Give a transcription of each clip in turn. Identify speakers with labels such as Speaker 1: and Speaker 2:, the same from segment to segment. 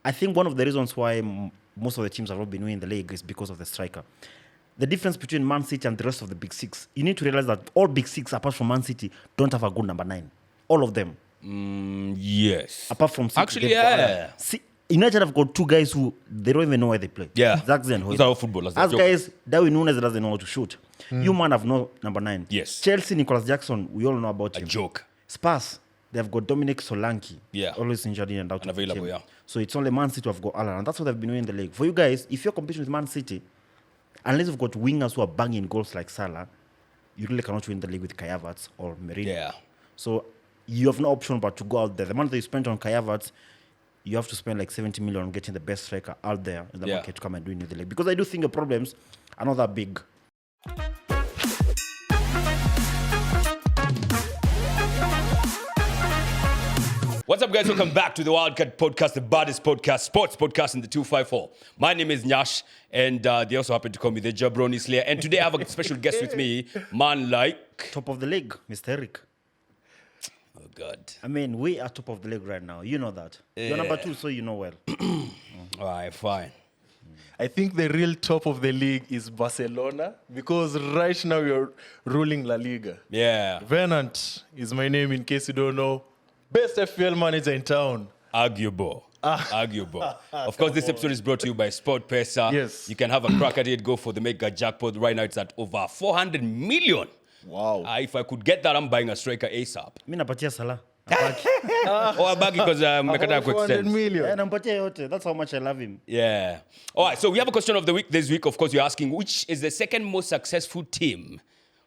Speaker 1: I think one of the reasons why most of the teams have not been winning the league is because of the striker. The difference between Man City and the rest of the big six, you need to realize that all big six, apart from Man City, don't have a good number 9. All of them.
Speaker 2: Yes.
Speaker 1: Apart from City.
Speaker 2: Actually, yeah.
Speaker 1: United have got 2 guys who they don't even know where they play.
Speaker 2: Yeah.
Speaker 1: Zaxi and
Speaker 2: These are all footballers.
Speaker 1: As guys, Darwin Núñez doesn't know how to shoot. You man have no number 9.
Speaker 2: Yes.
Speaker 1: Chelsea, Nicholas Jackson, we all know about him.
Speaker 2: A joke.
Speaker 1: Spurs, they've got Dominic Solanke.
Speaker 2: Yeah.
Speaker 1: Always injured in and out.
Speaker 2: Unavailable, yeah.
Speaker 1: So it's only Man City who have got Alan. And that's what they've been winning the league. For you guys, if you're competing with Man City, unless you've got wingers who are banging goals like Salah, you really cannot win the league with Kai Havertz or Merino.
Speaker 2: Yeah.
Speaker 1: So you have no option but to go out there. The money that you spent on Kai Havertz, you have to spend like 70 million on getting the best striker out there in the market to come and win the league. Because I do think the problems are not that big.
Speaker 2: What's up, guys? Welcome back to the Wildcard podcast, the baddest podcast, sports podcast in the 254. My name is Nyash, and they also happen to call me the Jabroni Slayer. And today I have a special guest with me, man like...
Speaker 1: Top of the league, Mr. Eric.
Speaker 2: Oh, God.
Speaker 1: I mean, we are top of the league right now. You know that. You're number 2, so you know well.
Speaker 2: All right, fine.
Speaker 3: I think the real top of the league is Barcelona because right now you're ruling La Liga.
Speaker 2: Yeah.
Speaker 3: Venant is my name in case you don't know. Best FPL manager in town.
Speaker 2: Arguable. Of course, this episode is brought to you by Sport Pesa.
Speaker 3: Yes.
Speaker 2: You can have a crack at it. Go for the mega jackpot. Right now, it's at over 400 million.
Speaker 3: Wow.
Speaker 2: If I could get that, I'm buying a striker ASAP.
Speaker 1: Mi napatia Salah.
Speaker 2: A baggy because mekata
Speaker 3: 400
Speaker 2: extend.
Speaker 3: million.
Speaker 1: Nampatia yote. That's how much I love him.
Speaker 2: Yeah. All right, so we have a question of the week this week. Of course, you're asking, which is the second most successful team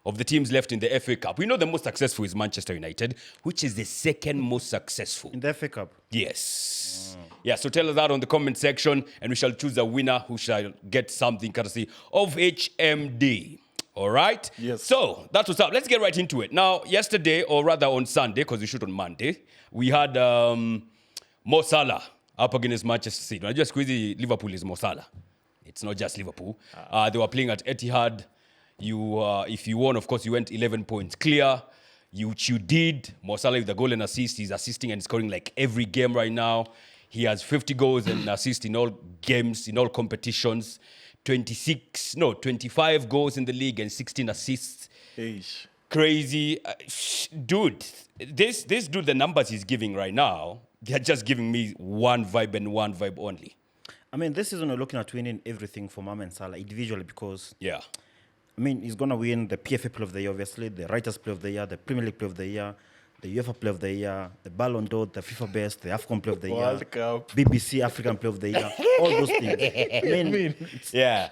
Speaker 2: of the teams left in the FA Cup? We know the most successful is Manchester United. Which is the second most successful?
Speaker 1: In the FA Cup.
Speaker 2: Yes. Yeah, so tell us that on the comment section, and we shall choose a winner who shall get something courtesy of HMD. All right?
Speaker 3: Yes.
Speaker 2: So, that's what's up. Let's get right into it. Now, yesterday, or rather on Sunday, because we shoot on Monday, we had Mo Salah up against Manchester City. I just squeeze Liverpool is Mo Salah. It's not just Liverpool. They were playing at Etihad. If you won, of course, you went 11 points clear. You did. Mo Salah with the goal and assist. He's assisting and scoring like every game right now. He has 50 goals and assists in all games, in all competitions. 25 goals in the league and 16 assists.
Speaker 3: Eish.
Speaker 2: Crazy. Dude, this dude, the numbers he's giving right now, they're just giving me one vibe and one vibe only.
Speaker 1: I mean, this season we're looking at winning everything for Mohamed Salah individually because,
Speaker 2: Yeah.
Speaker 1: I mean, he's going to win the PFA Player of the Year, obviously, the Writers' Player of the Year, the Premier League Player of the Year, the UEFA Player of the Year, the Ballon d'Or, the FIFA Best, the AFCON Player of the Year,
Speaker 3: World Cup.
Speaker 1: BBC African Player of the Year, all those things. I mean,
Speaker 2: Yeah.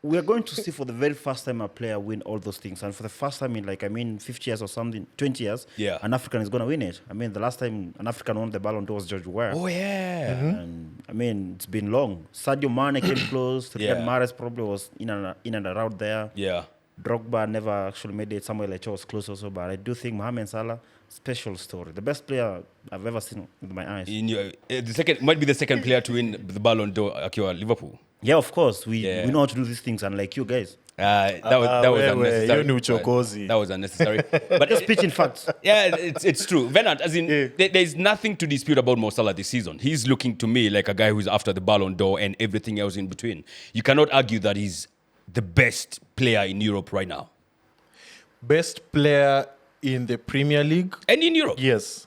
Speaker 1: we're going to see for the very first time a player win all those things. And for the first time in 50 years or something, 20 years,
Speaker 2: Yeah.
Speaker 1: an African is going to win it. I mean, the last time an African won the Ballon d'Or was George Weah.
Speaker 2: Oh, yeah.
Speaker 1: And I mean, it's been long. Sadio Mane came close. Riyad
Speaker 2: Yeah.
Speaker 1: Mahrez probably was in and around there.
Speaker 2: Yeah.
Speaker 1: Drogba never actually made it. Samuel Eto'o was close also. But I do think Mohamed Salah, special story. The best player I've ever seen with my eyes.
Speaker 2: Might be the second player to win the Ballon d'Or akiwa Liverpool.
Speaker 1: Yeah, of course. We
Speaker 2: Yeah.
Speaker 1: know how to do these things, unlike you guys.
Speaker 2: That was unnecessary.
Speaker 3: hiyo ni uchokozi.
Speaker 2: That was unnecessary. But
Speaker 1: Just pitching facts.
Speaker 2: yeah, it's true. Venant, as in, there's nothing to dispute about Mo Salah this season. He's looking to me like a guy who's after the Ballon d'Or and everything else in between. You cannot argue that he's the best player in Europe right now.
Speaker 3: Best player in the Premier League?
Speaker 2: And in Europe.
Speaker 3: Yes.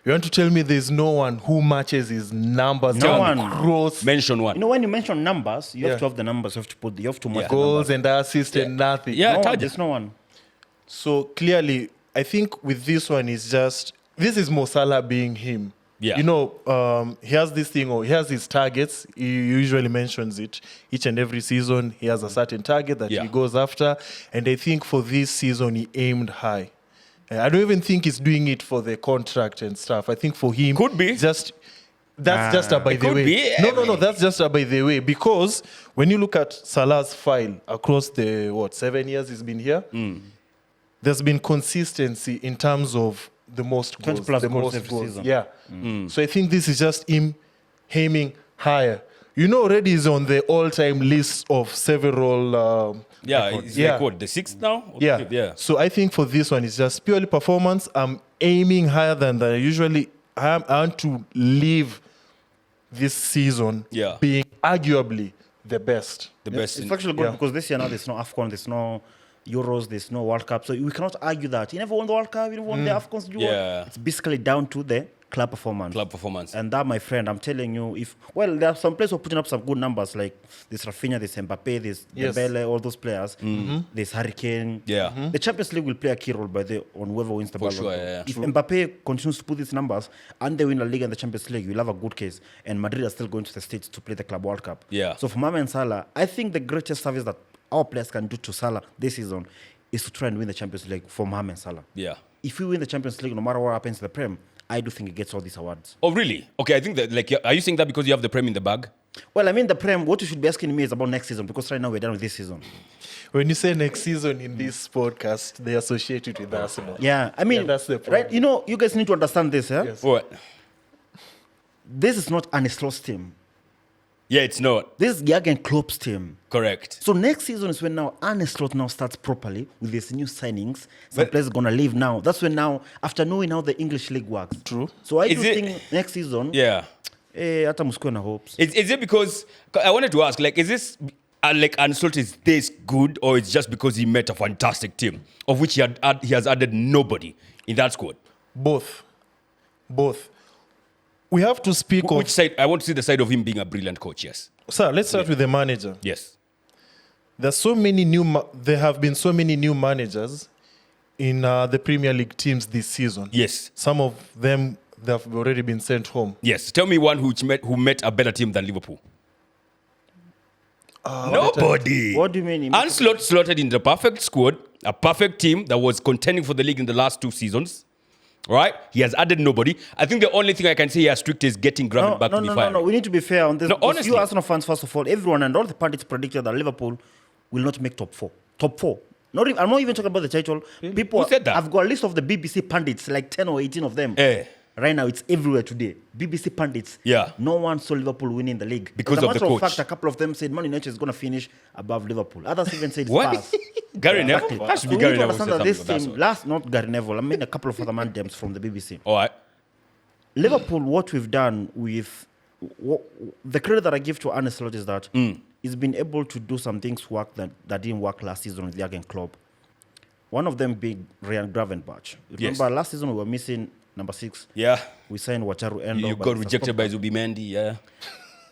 Speaker 3: You want to tell me there's no one who matches his numbers?
Speaker 1: No one.
Speaker 3: Cross
Speaker 2: Mention one.
Speaker 1: You know, when you mention numbers, you have
Speaker 3: Yeah.
Speaker 1: to have the numbers. You have to match the
Speaker 3: goals
Speaker 1: numbers.
Speaker 3: and assists and nothing.
Speaker 2: Yeah,
Speaker 1: No,
Speaker 2: target.
Speaker 1: there's no one.
Speaker 3: So clearly, I think with this one, this is Mo Salah being him.
Speaker 2: Yeah.
Speaker 3: You know, he has this thing, or he has his targets. He usually mentions it each and every season. He has a certain target that
Speaker 2: Yeah.
Speaker 3: he goes after. And I think for this season, he aimed high. I don't even think he's doing it for the contract and stuff. I think for him,
Speaker 2: Could be.
Speaker 3: that's just a by the
Speaker 2: could
Speaker 3: way.
Speaker 2: be.
Speaker 3: No, that's just a by the way. Because when you look at Salah's file across the 7 years he's been here, there's been consistency in terms of the most
Speaker 1: 20
Speaker 3: goals,
Speaker 1: plus
Speaker 3: the
Speaker 1: goals
Speaker 3: most
Speaker 1: every
Speaker 3: goals.
Speaker 1: season.
Speaker 3: Yeah. So I think this is just him aiming higher. You know, already he's on the all-time list of several.
Speaker 2: It's like what, the sixth now? Or the
Speaker 3: Yeah.
Speaker 2: fifth? Yeah.
Speaker 3: So I think for this one, it's just purely performance. I'm aiming higher than that. I want to live this season
Speaker 2: Yeah.
Speaker 3: being arguably the best.
Speaker 2: The best.
Speaker 1: It's
Speaker 2: in-
Speaker 1: actually good
Speaker 3: Yeah.
Speaker 1: because this year now there's no AFCON, there's no Euros, there's no World Cup. So we cannot argue that. You never won the World Cup, you never won the AFCON.
Speaker 2: Yeah.
Speaker 1: It's basically down to the club performance.
Speaker 2: Club performance.
Speaker 1: And that, my friend, I'm telling you, there are some players who are putting up some good numbers, like this Rafinha, this Mbappe, this
Speaker 3: Yes.
Speaker 1: Dembele, all those players. This Hurricane.
Speaker 2: Yeah.
Speaker 1: The Champions League will play a key role on whoever wins the
Speaker 2: For
Speaker 1: Ballon.
Speaker 2: sure, yeah.
Speaker 1: If Mbappe continues to put these numbers and they win the Liga and the Champions League, you'll have a good case. And Madrid are still going to the States to play the Club World Cup.
Speaker 2: Yeah.
Speaker 1: So for Mohamed Salah, I think the greatest service that our players can do to Salah this season is to try and win the Champions League for Mohamed Salah.
Speaker 2: Yeah.
Speaker 1: If we win the Champions League, no matter what happens to the Prem, I do think he gets all these awards.
Speaker 2: Oh, really? Okay, I think that, like, are you saying that because you have the Prem in the bag?
Speaker 1: Well, I mean, the Prem, what you should be asking me is about next season, because right now we're done with this season.
Speaker 3: When you say next season in this podcast, they associate it with Arsenal.
Speaker 1: Yeah, I mean,
Speaker 3: Yeah, that's the problem.
Speaker 1: right? You know, you guys need to understand this, yeah?
Speaker 3: Yes.
Speaker 2: What?
Speaker 1: This is not Arne Slot's team.
Speaker 2: Yeah, it's not.
Speaker 1: This is Jurgen Klopp's team.
Speaker 2: Correct.
Speaker 1: So next season is when now Arne Slot now starts properly with these new signings. Some players are gonna leave now. That's when now, after knowing how the English league works.
Speaker 3: True.
Speaker 1: So I
Speaker 2: Is
Speaker 1: do
Speaker 2: it-
Speaker 1: think next season,
Speaker 2: Yeah.
Speaker 1: hata msikuwe na hopes.
Speaker 2: Is it because I wanted to ask, like, is this like Arne Slot is this good, or it's just because he met a fantastic team of which he has added nobody in that squad?
Speaker 3: Both. We have to speak
Speaker 2: Which
Speaker 3: of...
Speaker 2: side? I want to see the side of him being a brilliant coach. Yes.
Speaker 3: Sir, let's start with the manager.
Speaker 2: Yes.
Speaker 3: There's so many there have been so many new managers in the Premier League teams this season.
Speaker 2: Yes.
Speaker 3: Some of them, they have already been sent home.
Speaker 2: Yes. Tell me one who met a better team than Liverpool. Nobody.
Speaker 1: What do you mean?
Speaker 2: Arne Slot slotted in the perfect squad, a perfect team that was contending for the league in the last 2 seasons. Right? He has added nobody. I think the only thing I can say he has strict is getting Graven back to be fired.
Speaker 1: No. We need to be fair on this.
Speaker 2: No,
Speaker 1: because
Speaker 2: honestly.
Speaker 1: you Arsenal fans, first of all, everyone and all the pundits predicted that Liverpool will not make top 4. Top 4. I'm not even talking about the title. People
Speaker 2: Who said that?
Speaker 1: I've got a list of the BBC pundits, like 10 or 18 of them.
Speaker 2: Eh.
Speaker 1: Right now, it's everywhere today. BBC pundits.
Speaker 2: Yeah.
Speaker 1: No one saw Liverpool winning the league.
Speaker 2: Because
Speaker 1: As a
Speaker 2: of the
Speaker 1: matter
Speaker 2: coach.
Speaker 1: fact, a couple of them said Man United is going to finish above Liverpool. Others even said
Speaker 2: What?
Speaker 1: Spurs.
Speaker 2: Gary Neville?
Speaker 1: Exactly.
Speaker 2: Has to be
Speaker 1: So we
Speaker 2: Gary
Speaker 1: need to
Speaker 2: Neville
Speaker 1: understand
Speaker 2: said
Speaker 1: that this
Speaker 2: something of
Speaker 1: team,
Speaker 2: that sort.
Speaker 1: not Gary Neville, I mean a couple of other mandems from the BBC.
Speaker 2: All right.
Speaker 1: Liverpool, what we've done with the credit that I give to Arne Slot is that he's been able to do some things work that didn't work last season with Jurgen Klopp. One of them being Ryan Gravenberch.
Speaker 2: Yes.
Speaker 1: Remember, last season we were missing number 6.
Speaker 2: Yeah.
Speaker 1: We signed Wataru Endo.
Speaker 2: You
Speaker 1: but
Speaker 2: got
Speaker 1: it's a
Speaker 2: rejected by
Speaker 1: stopgap.
Speaker 2: Zubimendi. Yeah.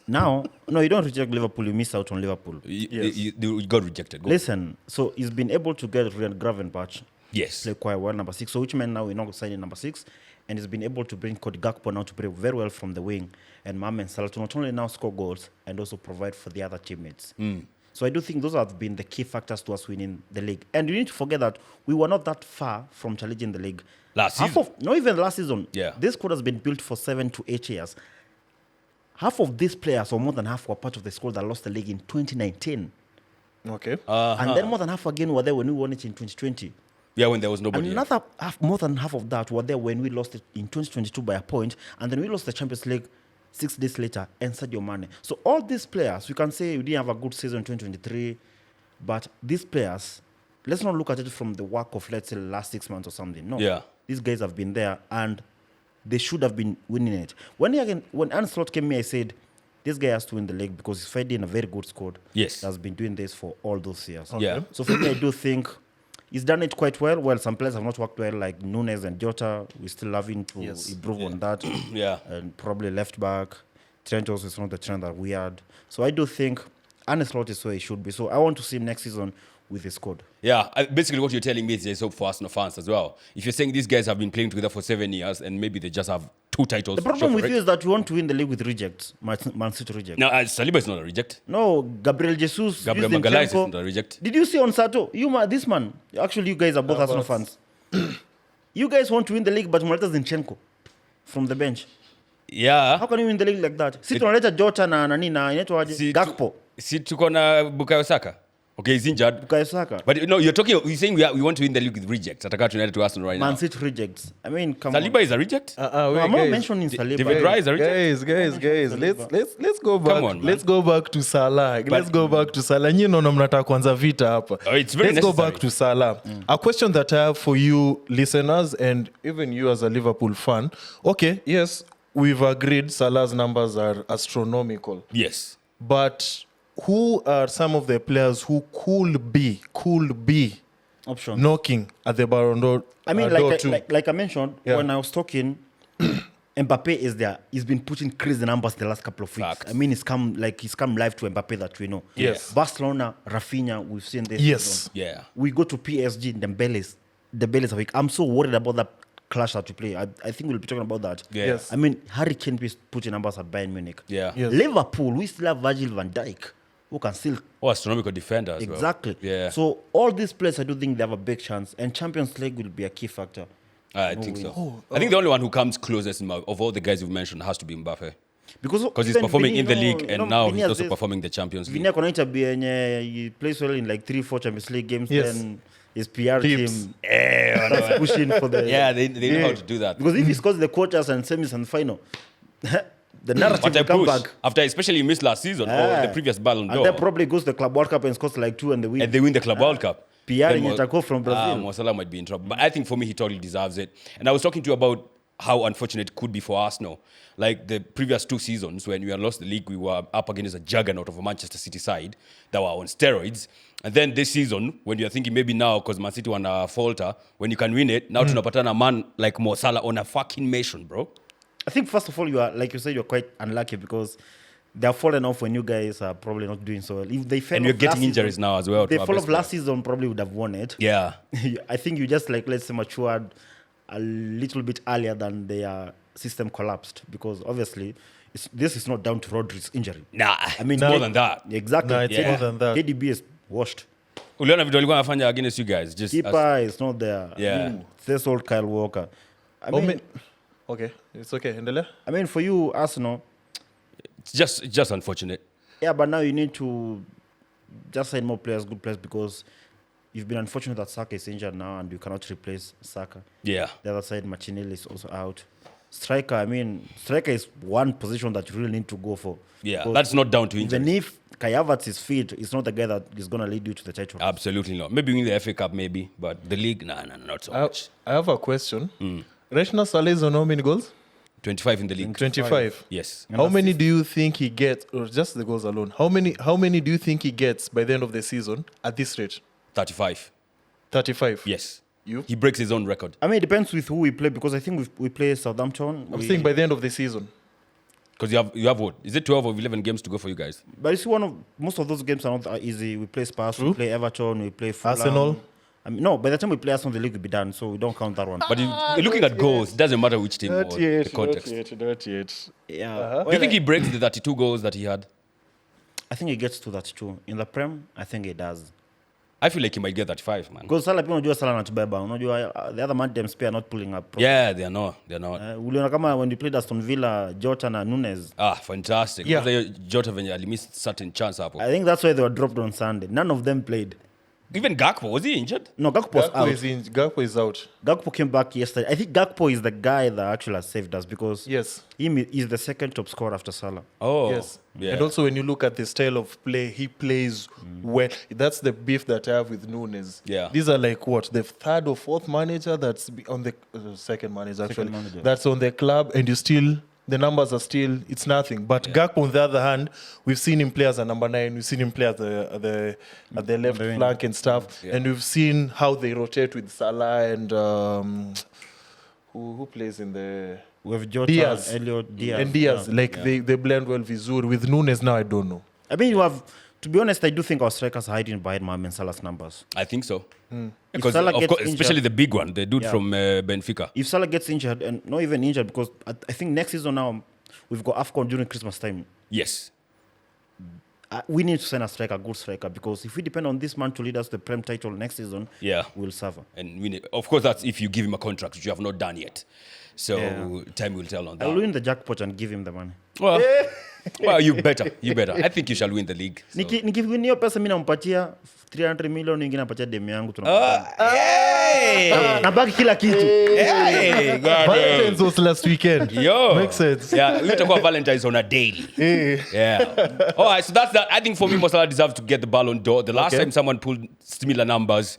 Speaker 1: Now, no, you don't reject Liverpool. You miss out on Liverpool.
Speaker 2: You got rejected. Go.
Speaker 1: Listen, so he's been able to get Ryan Gravenberch
Speaker 2: Yes.
Speaker 1: play quite well, number 6. So which means now we're not signing number 6. And he's been able to bring Cody Gakpo now to play very well from the wing. And Mohamed Salah to not only now score goals and also provide for the other teammates. So I do think those have been the key factors to us winning the league. And you need to forget that we were not that far from challenging the league.
Speaker 2: Last
Speaker 1: Half
Speaker 2: season.
Speaker 1: of, not even last season.
Speaker 2: Yeah.
Speaker 1: This squad has been built for 7 to 8 years. Half of these players, or more than half, were part of the squad that lost the league in 2019.
Speaker 3: Okay.
Speaker 1: And then more than half again were there when we won it in 2020.
Speaker 2: Yeah, when there was nobody.
Speaker 1: Another half, more than half of that were there when we lost it in 2022 by a point, and then we lost the Champions League 6 days later and Sadio Mane. So all these players, we can say we didn't have a good season in 2023, but these players, let's not look at it from the work of, let's say, the last 6 months or something. No.
Speaker 2: Yeah.
Speaker 1: These guys have been there, and they should have been winning it. When Arne Slot came here, I said, this guy has to win the league because he's fighting a very good squad.
Speaker 2: Yes.
Speaker 1: That has been doing this for all those years.
Speaker 2: Yeah.
Speaker 1: So for me, I do think he's done it quite well. Well, some players have not worked well, like Nunes and Jota. We're still having to improve on that.
Speaker 2: Yeah.
Speaker 1: And probably left back. Trent also is not the trend that we had. So I do think Arne Slot is where he should be. So I want to see him next season with his squad.
Speaker 2: Yeah, basically what you're telling me is there's hope for Arsenal fans as well. If you're saying these guys have been playing together for 7 years and maybe they just have 2 titles.
Speaker 1: The problem with you is that you want to win the league with rejects. Man City reject.
Speaker 2: No, Saliba is not a reject.
Speaker 1: No, Gabriel Jesus.
Speaker 2: Gabriel
Speaker 1: used
Speaker 2: Magalhaes is
Speaker 1: Zinchenko.
Speaker 2: not a reject.
Speaker 1: Did you see on Sato? This man. Actually, you guys are both Arsenal fans. You guys want to win the league, but Morata Zinchenko from the bench.
Speaker 2: Yeah.
Speaker 1: How can you win the league like that? Si tunaleta Jota na nani na inaitwaje?
Speaker 2: Si
Speaker 1: Gakpo.
Speaker 2: Si tuko na Bukayo Saka. Okay, he's injured.
Speaker 1: Bukayo Saka.
Speaker 2: But no, you're saying we want to win the league with rejects. Ataka United to Arsenal right
Speaker 1: Man
Speaker 2: now.
Speaker 1: City rejects. I mean, come
Speaker 2: Saliba
Speaker 1: on.
Speaker 2: is a reject?
Speaker 3: Wait,
Speaker 1: No, I'm not
Speaker 3: guys.
Speaker 1: mentioning Saliba.
Speaker 2: David Raya is a reject?
Speaker 3: Guys, let's go back.
Speaker 2: Come on, man.
Speaker 3: Let's go back to Salah. Let's go back to Salah. Nyinyi naona mnataka kuanza vita hapa.
Speaker 2: Oh, it's very
Speaker 3: Let's go
Speaker 2: necessary.
Speaker 3: back to Salah. A question that I have for you listeners and even you as a Liverpool fan. Okay, yes, we've agreed Salah's numbers are astronomical.
Speaker 2: Yes.
Speaker 3: But who are some of the players who could be
Speaker 1: Option.
Speaker 3: knocking at the Ballon d'Or?
Speaker 1: I mean,
Speaker 3: door too?
Speaker 1: like I mentioned,
Speaker 3: Yeah.
Speaker 1: when I was talking, Mbappe is there. He's been putting crazy numbers the last couple of weeks.
Speaker 2: Facts.
Speaker 1: I mean, he's come live to Mbappe that we know.
Speaker 3: Yes.
Speaker 1: Barcelona, Rafinha, we've seen this.
Speaker 3: Yes.
Speaker 1: season.
Speaker 2: Yeah.
Speaker 1: We go to PSG, Dembele's a week. I'm so worried about that clash that we play. I think we'll be talking about that.
Speaker 2: Yeah.
Speaker 3: Yes.
Speaker 1: I mean, Harry Kane is putting numbers at Bayern Munich.
Speaker 2: Yeah.
Speaker 3: Yes.
Speaker 1: Liverpool, we still have Virgil van Dijk, who can still
Speaker 2: Oh, astronomical defender as well.
Speaker 1: exactly.
Speaker 2: Yeah.
Speaker 1: So all these players, I do think they have a big chance, and Champions League will be a key factor.
Speaker 2: I think so. I think the only one who comes closest of all the guys you've mentioned has to be Mbappe.
Speaker 1: Because
Speaker 2: He's
Speaker 1: even
Speaker 2: performing
Speaker 1: Vini,
Speaker 2: in the
Speaker 1: no,
Speaker 2: league,
Speaker 1: you
Speaker 2: and
Speaker 1: know,
Speaker 2: now
Speaker 1: Vini
Speaker 2: he's
Speaker 1: has
Speaker 2: also
Speaker 1: this-
Speaker 2: performing the Champions League.
Speaker 1: Vini Konaita he plays well in like 3-4 Champions League games.
Speaker 3: Yes.
Speaker 1: Then his PR
Speaker 3: Peeps.
Speaker 1: team starts pushing for the
Speaker 2: Yeah, they know how to do that.
Speaker 1: Because if he scores the quarters and semis and final, the narrative
Speaker 2: But I
Speaker 1: will come
Speaker 2: push.
Speaker 1: back.
Speaker 2: After especially missed last season or the previous Ballon
Speaker 1: And
Speaker 2: d'Or.
Speaker 1: then probably goes to the Club World Cup and scores like 2 and they win.
Speaker 2: And they win the Club World Cup.
Speaker 1: PR
Speaker 2: Then
Speaker 1: in
Speaker 2: Mo-
Speaker 1: Itako from Brazil.
Speaker 2: Mo Salah might be in trouble. But I think for me, he totally deserves it. And I was talking to you about how unfortunate it could be for Arsenal. Like the previous 2 seasons when we had lost the league, we were up against a juggernaut of a Manchester City side that were on steroids. And then this season, when you're thinking maybe now, because Man City wanna falter, when you can win it, now tunapatana a man like Mo Salah on a fucking mission, bro.
Speaker 1: I think first of all, you are like you said, you're quite unlucky because they have fallen off when you guys are probably not doing so well. If they fell
Speaker 2: And you're
Speaker 1: off
Speaker 2: getting
Speaker 1: last
Speaker 2: injuries
Speaker 1: season,
Speaker 2: now as well.
Speaker 1: If they
Speaker 2: to our
Speaker 1: fall
Speaker 2: best
Speaker 1: off last season, probably would have won it.
Speaker 2: player. Yeah.
Speaker 1: I think you just like let's say matured a little bit earlier than their system collapsed because obviously this is not down to Rodri's injury.
Speaker 2: Nah,
Speaker 1: I mean
Speaker 2: more than that.
Speaker 1: Exactly.
Speaker 3: No, it's
Speaker 2: Yeah.
Speaker 3: more than that.
Speaker 1: KDB is washed.
Speaker 2: Uliona vitu walikuwa wanafanya against you guys. Just as-
Speaker 1: Keeper is not there.
Speaker 2: Yeah.
Speaker 1: This old Kyle Walker. I
Speaker 3: How
Speaker 1: mean,
Speaker 3: many- Okay, it's okay. Endelea.
Speaker 1: I mean, for you, Arsenal,
Speaker 2: it's just unfortunate.
Speaker 1: yeah, but now you need to just sign more players, good players, because you've been unfortunate that Saka is injured now and you cannot replace Saka.
Speaker 2: Yeah.
Speaker 1: The other side, Martinelli is also out. Striker is one position that you really need to go for.
Speaker 2: Yeah,
Speaker 1: Because
Speaker 2: that's not down to injury.
Speaker 1: even if Kai Havertz is fit, it's not the guy that is going to lead you to the title.
Speaker 2: Absolutely not. Maybe win the FA Cup, maybe, but the league, nah, not so much.
Speaker 3: I have a question. Reshna Salah is on how many goals?
Speaker 2: 25 in the league.
Speaker 3: 25.
Speaker 2: Yes.
Speaker 3: How many do you think he gets, or just the goals alone? How many do you think he gets by the end of the season at this rate?
Speaker 2: 35.
Speaker 3: 35.
Speaker 2: Yes.
Speaker 3: You?
Speaker 2: He breaks his own record.
Speaker 1: I mean, it depends with who we play because I think we play Southampton.
Speaker 3: I'm saying by the end of the season.
Speaker 2: Because you have what? Is it 12 or 11 games to go for you guys?
Speaker 1: But you see, most of those games are not that easy. We play Spurs, we play Everton, we play Fulham.
Speaker 3: Arsenal?
Speaker 1: I mean, no, by the time we play Arsenal, the league will be done, so we don't count that one.
Speaker 2: But you're looking at goals. It doesn't matter which team or the context.
Speaker 3: Not yet.
Speaker 1: Yeah.
Speaker 2: Do you think he breaks the 32 goals that he had?
Speaker 1: I think he gets to that too. In the Prem, I think he does.
Speaker 2: I feel like he might get 35, man.
Speaker 1: Because Salah pia unajua Salah anatubeba. Unajua the other man them are not pulling up.
Speaker 2: Yeah, they're not.
Speaker 1: Uliona kama when we played Aston Villa, Jota na Nunes.
Speaker 2: Fantastic.
Speaker 3: Yeah.
Speaker 2: Jota venye alimissed certain chance hapo.
Speaker 1: I think that's why they were dropped on Sunday. None of them played.
Speaker 2: Even Gakpo, was he injured?
Speaker 1: No, Gakpo was out.
Speaker 3: Gakpo is out.
Speaker 1: Gakpo came back yesterday. I think Gakpo is the guy that actually has saved us because
Speaker 3: Yes.
Speaker 1: he's the second top scorer after Salah.
Speaker 2: Oh.
Speaker 3: Yes.
Speaker 2: Yeah.
Speaker 3: And also when you look at the style of play, he plays well. That's the beef that I have with Nunes.
Speaker 2: Yeah.
Speaker 3: These are like what? The third or fourth manager that's on the second manager actually.
Speaker 1: manager.
Speaker 3: That's on the club and the numbers are still, it's nothing. But Gakpo on the other hand, we've seen him play as a number 9, we've seen him play at the left flank and stuff.
Speaker 2: Yeah.
Speaker 3: And we've seen how they rotate with Salah and who plays in the
Speaker 1: We have Jota,
Speaker 3: Diaz.
Speaker 1: Elliot, Diaz.
Speaker 3: and Diaz.
Speaker 1: Yeah.
Speaker 3: Like they blend well with Zuri. With Nunes now, I don't know.
Speaker 1: I mean, you have, to be honest, I do think our strikers are hiding behind Mohamed Salah's numbers.
Speaker 2: I think so.
Speaker 1: If
Speaker 2: Because,
Speaker 1: Salah
Speaker 2: of
Speaker 1: gets
Speaker 2: course,
Speaker 1: injured-
Speaker 2: especially the big one, the dude
Speaker 1: Yeah.
Speaker 2: from Benfica.
Speaker 1: If Salah gets injured, and not even injured, because I think next season now, we've got AFCON during Christmas time.
Speaker 2: Yes.
Speaker 1: We need to sign a striker, a good striker, because if we depend on this man to lead us to the Prem title next season,
Speaker 2: Yeah.
Speaker 1: we'll suffer.
Speaker 2: And of course, that's if you give him a contract, which you have not done yet. So
Speaker 1: Yeah.
Speaker 2: time will tell on that.
Speaker 1: I'll win the jackpot and give him the money.
Speaker 2: Well, you better. I think you shall win the league. So.
Speaker 1: Nikiwin hiyo pesa mi nampatia 300 million, ingine napatia demu yangu tunapatana.
Speaker 2: Hey!
Speaker 1: Nabaki kila kitu.
Speaker 2: Hey!
Speaker 3: Valentine's was last weekend.
Speaker 2: Yo.
Speaker 3: Makes sense.
Speaker 2: Yeah, we talk about Valentine's on a daily. Yeah. All right, so that's that. I think for me, Mo Salah deserves to get the Ballon d'Or. The last time someone pulled similar numbers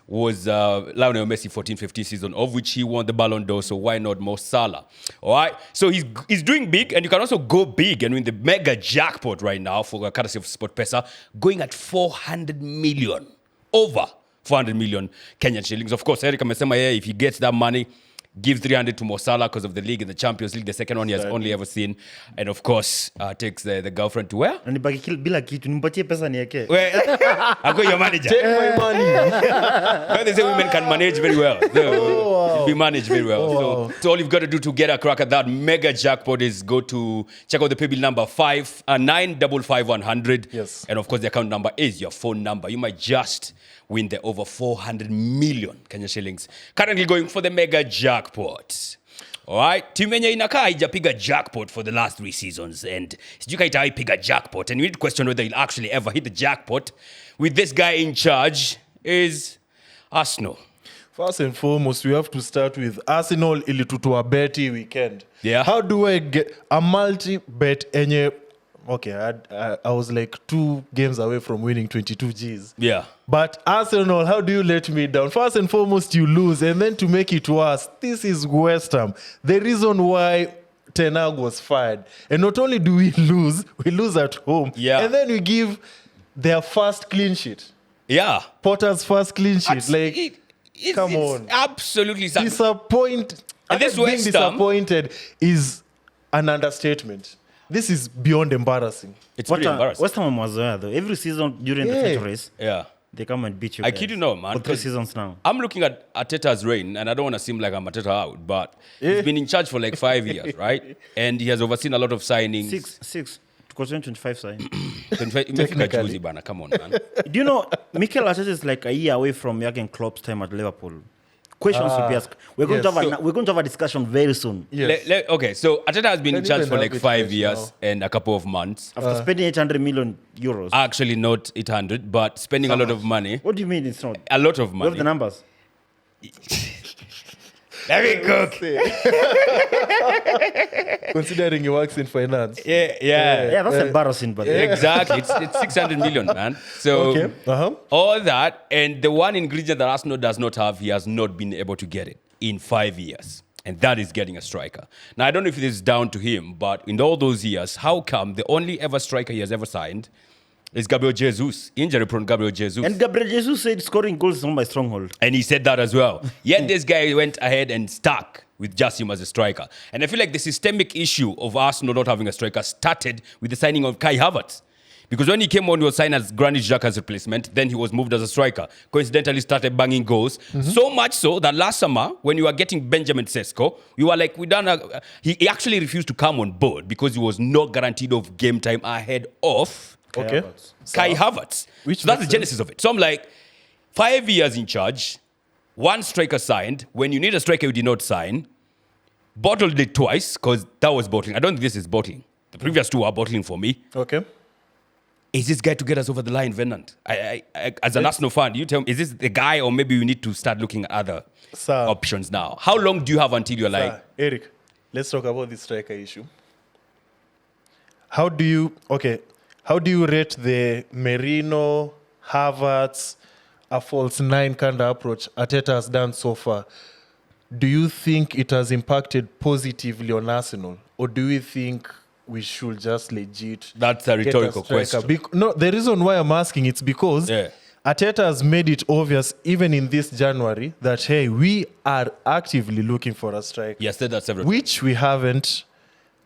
Speaker 2: was Lionel Messi 14-15 season, of which he won the Ballon d'Or, so why not Mo Salah? All right, so he's doing big, and you can also go big and win the mega jackpot right now for courtesy of SportPesa, going at 400 million, over 400 million Kenyan shillings. Of course, Eric amesema if he gets that money, gives 300 to Mo Salah because of the league and the Champions League, the second one he has only ever seen. And of course, takes the girlfriend to where?
Speaker 1: Na nibaki bila kitu, nimpatie pesa niweke.
Speaker 2: I got your manager.
Speaker 3: Take my money.
Speaker 2: Well, they say women can manage very well. So, be managed very well. So all you've got to do to get a crack at that mega jackpot is go to check out the paybill number 9555100.
Speaker 3: Yes.
Speaker 2: And of course, the account number is your phone number. You might just win the over 400 million Kenya shillings. Currently going for the mega jackpot. All right, timu yenye inakaa haijapiga jackpot for the last 3 seasons, and sijui kaita piga jackpot, and we need to question whether he'll actually ever hit the jackpot with this guy in charge is Arsenal.
Speaker 3: First and foremost, we have to start with Arsenal ilitutua beti weekend.
Speaker 2: Yeah.
Speaker 3: How do I get a multi-bet enye? Okay, I was like 2 games away from winning 22 Gs.
Speaker 2: Yeah.
Speaker 3: But Arsenal, how do you let me down? First and foremost, you lose. And then to make it worse, this is West Ham. The reason why Ten Hag was fired. And not only do we lose at home.
Speaker 2: Yeah.
Speaker 3: And then we give their first clean sheet.
Speaker 2: Yeah.
Speaker 3: Potter's first clean sheet. Come
Speaker 2: it's
Speaker 3: on.
Speaker 2: Absolutely.
Speaker 3: And this
Speaker 2: West Ham-
Speaker 3: disappointed is an understatement. This is beyond embarrassing.
Speaker 2: It's pretty embarrassing.
Speaker 1: West Ham wamewazoea though. Every season during the title race,
Speaker 2: Yeah.
Speaker 1: they come and beat you.
Speaker 2: I
Speaker 1: guys.
Speaker 2: kid you not, man.
Speaker 1: For 3 seasons now.
Speaker 2: I'm looking at Arteta's reign, and I don't want to seem like I'm Arteta out, but he's been in charge for like 5 years, right? And he has overseen a lot of signings.
Speaker 1: 6 because 25 sign.
Speaker 2: Imefika juzi bana, come on, man.
Speaker 1: Do you know Mikel Arteta is like a year away from Jurgen Klopp's time at Liverpool? Questions will be asked. We're going to have a discussion very soon.
Speaker 3: Yes.
Speaker 2: Okay, so Arteta has been in
Speaker 3: Can
Speaker 2: charge
Speaker 3: even
Speaker 2: for like
Speaker 3: have it
Speaker 2: 5
Speaker 3: right
Speaker 2: years
Speaker 3: now.
Speaker 2: and a couple of months.
Speaker 1: After spending 800 million euros.
Speaker 2: Actually, not 800, but spending a lot of money.
Speaker 1: What do you mean it's not?
Speaker 2: A lot of
Speaker 1: We have
Speaker 2: money.
Speaker 1: the numbers.
Speaker 2: Let me cook.
Speaker 3: Considering he works in finance.
Speaker 2: Yeah.
Speaker 1: Yeah, that's embarrassing, but
Speaker 2: Exactly. It's 600 million, man. So
Speaker 3: Okay.
Speaker 2: all that, and the one ingredient that Arsenal does not have, he has not been able to get it in 5 years. And that is getting a striker. Now, I don't know if this is down to him, but in all those years, how come the only ever striker he has ever signed is Gabriel Jesus, injury-prone Gabriel Jesus.
Speaker 1: And Gabriel Jesus said scoring goals is not my stronghold.
Speaker 2: And he said that as well. Yet this guy went ahead and stuck with just him as a striker. And I feel like the systemic issue of Arsenal not having a striker started with the signing of Kai Havertz. Because when he came on, he was signed as Granit Xhaka's replacement. Then he was moved as a striker. Coincidentally started banging goals. So much so that last summer, when you were getting Benjamin Sesko, you were like, he actually refused to come on board because he was not guaranteed of game time ahead of
Speaker 3: Okay.
Speaker 2: Kai Havertz.
Speaker 3: Which
Speaker 2: So that's the
Speaker 3: makes
Speaker 2: genesis of it. So I'm like, 5 years in charge, 1 striker signed. When you need a striker, you did not sign. Bottled it twice, because that was bottling. I don't think this is bottling. The previous 2 are bottling for me.
Speaker 3: Okay.
Speaker 2: Is this guy to get us over the line, Venant? I as an Arsenal fan, you tell me, is this the guy, or maybe you need to start looking at other
Speaker 3: Sir.
Speaker 2: options now? How long do you have until you're like,
Speaker 3: Eric, let's talk about this striker issue. How do you rate the Merino, Havertz, a false 9 kind of approach Arteta has done so far? Do you think it has impacted positively on Arsenal? Or do you think we should just legit
Speaker 2: that's a
Speaker 3: get
Speaker 2: rhetorical
Speaker 3: striker?
Speaker 2: question?
Speaker 3: No, the reason why I'm asking it's because
Speaker 2: Yeah.
Speaker 3: Arteta has made it obvious, even in this January, that, hey, we are actively looking for a striker.
Speaker 2: He has said that several times.
Speaker 3: Which we haven't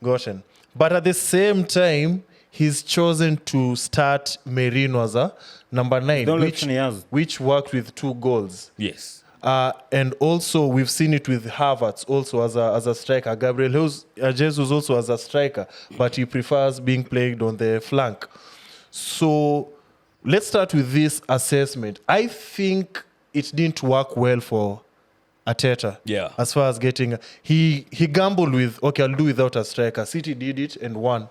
Speaker 3: gotten. But at the same time, he's chosen to start Merino as a number 9,
Speaker 1: the only option he has.
Speaker 3: which worked with 2 goals.
Speaker 2: Yes.
Speaker 3: And also, we've seen it with Havertz also as a striker. Gabriel Jesus also as a striker, but he prefers being played on the flank. So let's start with this assessment. I think it didn't work well for Arteta.
Speaker 2: Yeah.
Speaker 3: As far as getting... He gambled with, okay, I'll do without a striker. City did it and won.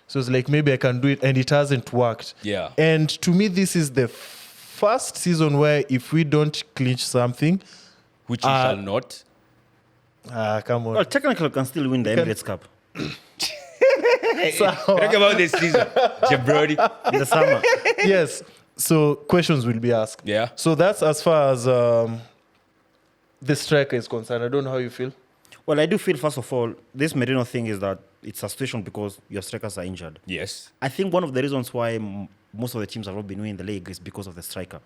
Speaker 3: So it's like, maybe I can do it, and it hasn't worked.
Speaker 2: Yeah.
Speaker 3: And to me, this is the first season where if we don't clinch something...
Speaker 2: Which he shall not.
Speaker 3: Come on.
Speaker 1: Well, technically, we can still win the Emirates Cup
Speaker 2: Talk about this season, Jabrodi.
Speaker 1: in the summer.
Speaker 3: Yes. So questions will be asked.
Speaker 2: Yeah.
Speaker 3: So that's as far as the striker is concerned. I don't know how you feel.
Speaker 1: Well, I do feel, first of all, this Merino thing is that it's a situation because your strikers are injured.
Speaker 2: Yes.
Speaker 1: I think one of the reasons why most of the teams have not been winning the league is because of the striker.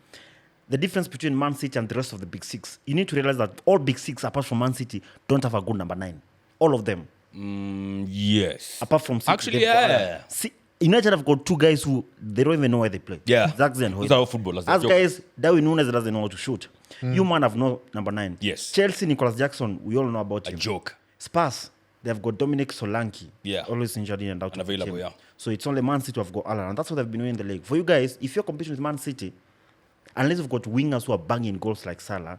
Speaker 1: The difference between Man City and the rest of the big six, you need to realize that all big six, apart from Man City, don't have a good number 9. All of them.
Speaker 2: Yes.
Speaker 1: Apart from City.
Speaker 2: Actually,
Speaker 1: they've got
Speaker 2: yeah.
Speaker 1: See, United have got 2 guys who, they don't even know where they play.
Speaker 2: Yeah.
Speaker 1: Zaxi and
Speaker 2: Those
Speaker 1: Hoyt.
Speaker 2: are footballers.
Speaker 1: As
Speaker 2: Joke.
Speaker 1: guys, Darwin Nunes doesn't know how to shoot. You man have no number 9.
Speaker 2: Yes.
Speaker 1: Chelsea, Nicholas Jackson, we all know about
Speaker 2: A
Speaker 1: him.
Speaker 2: joke.
Speaker 1: Spurs, they've got Dominic Solanke.
Speaker 2: Yeah.
Speaker 1: Always injured in and out of the
Speaker 2: Unavailable,
Speaker 1: team.
Speaker 2: yeah.
Speaker 1: So it's only Man City who have got Alan. And that's what they've been winning the league. For you guys, if you're competing with Man City, unless you've got wingers who are banging goals like Salah,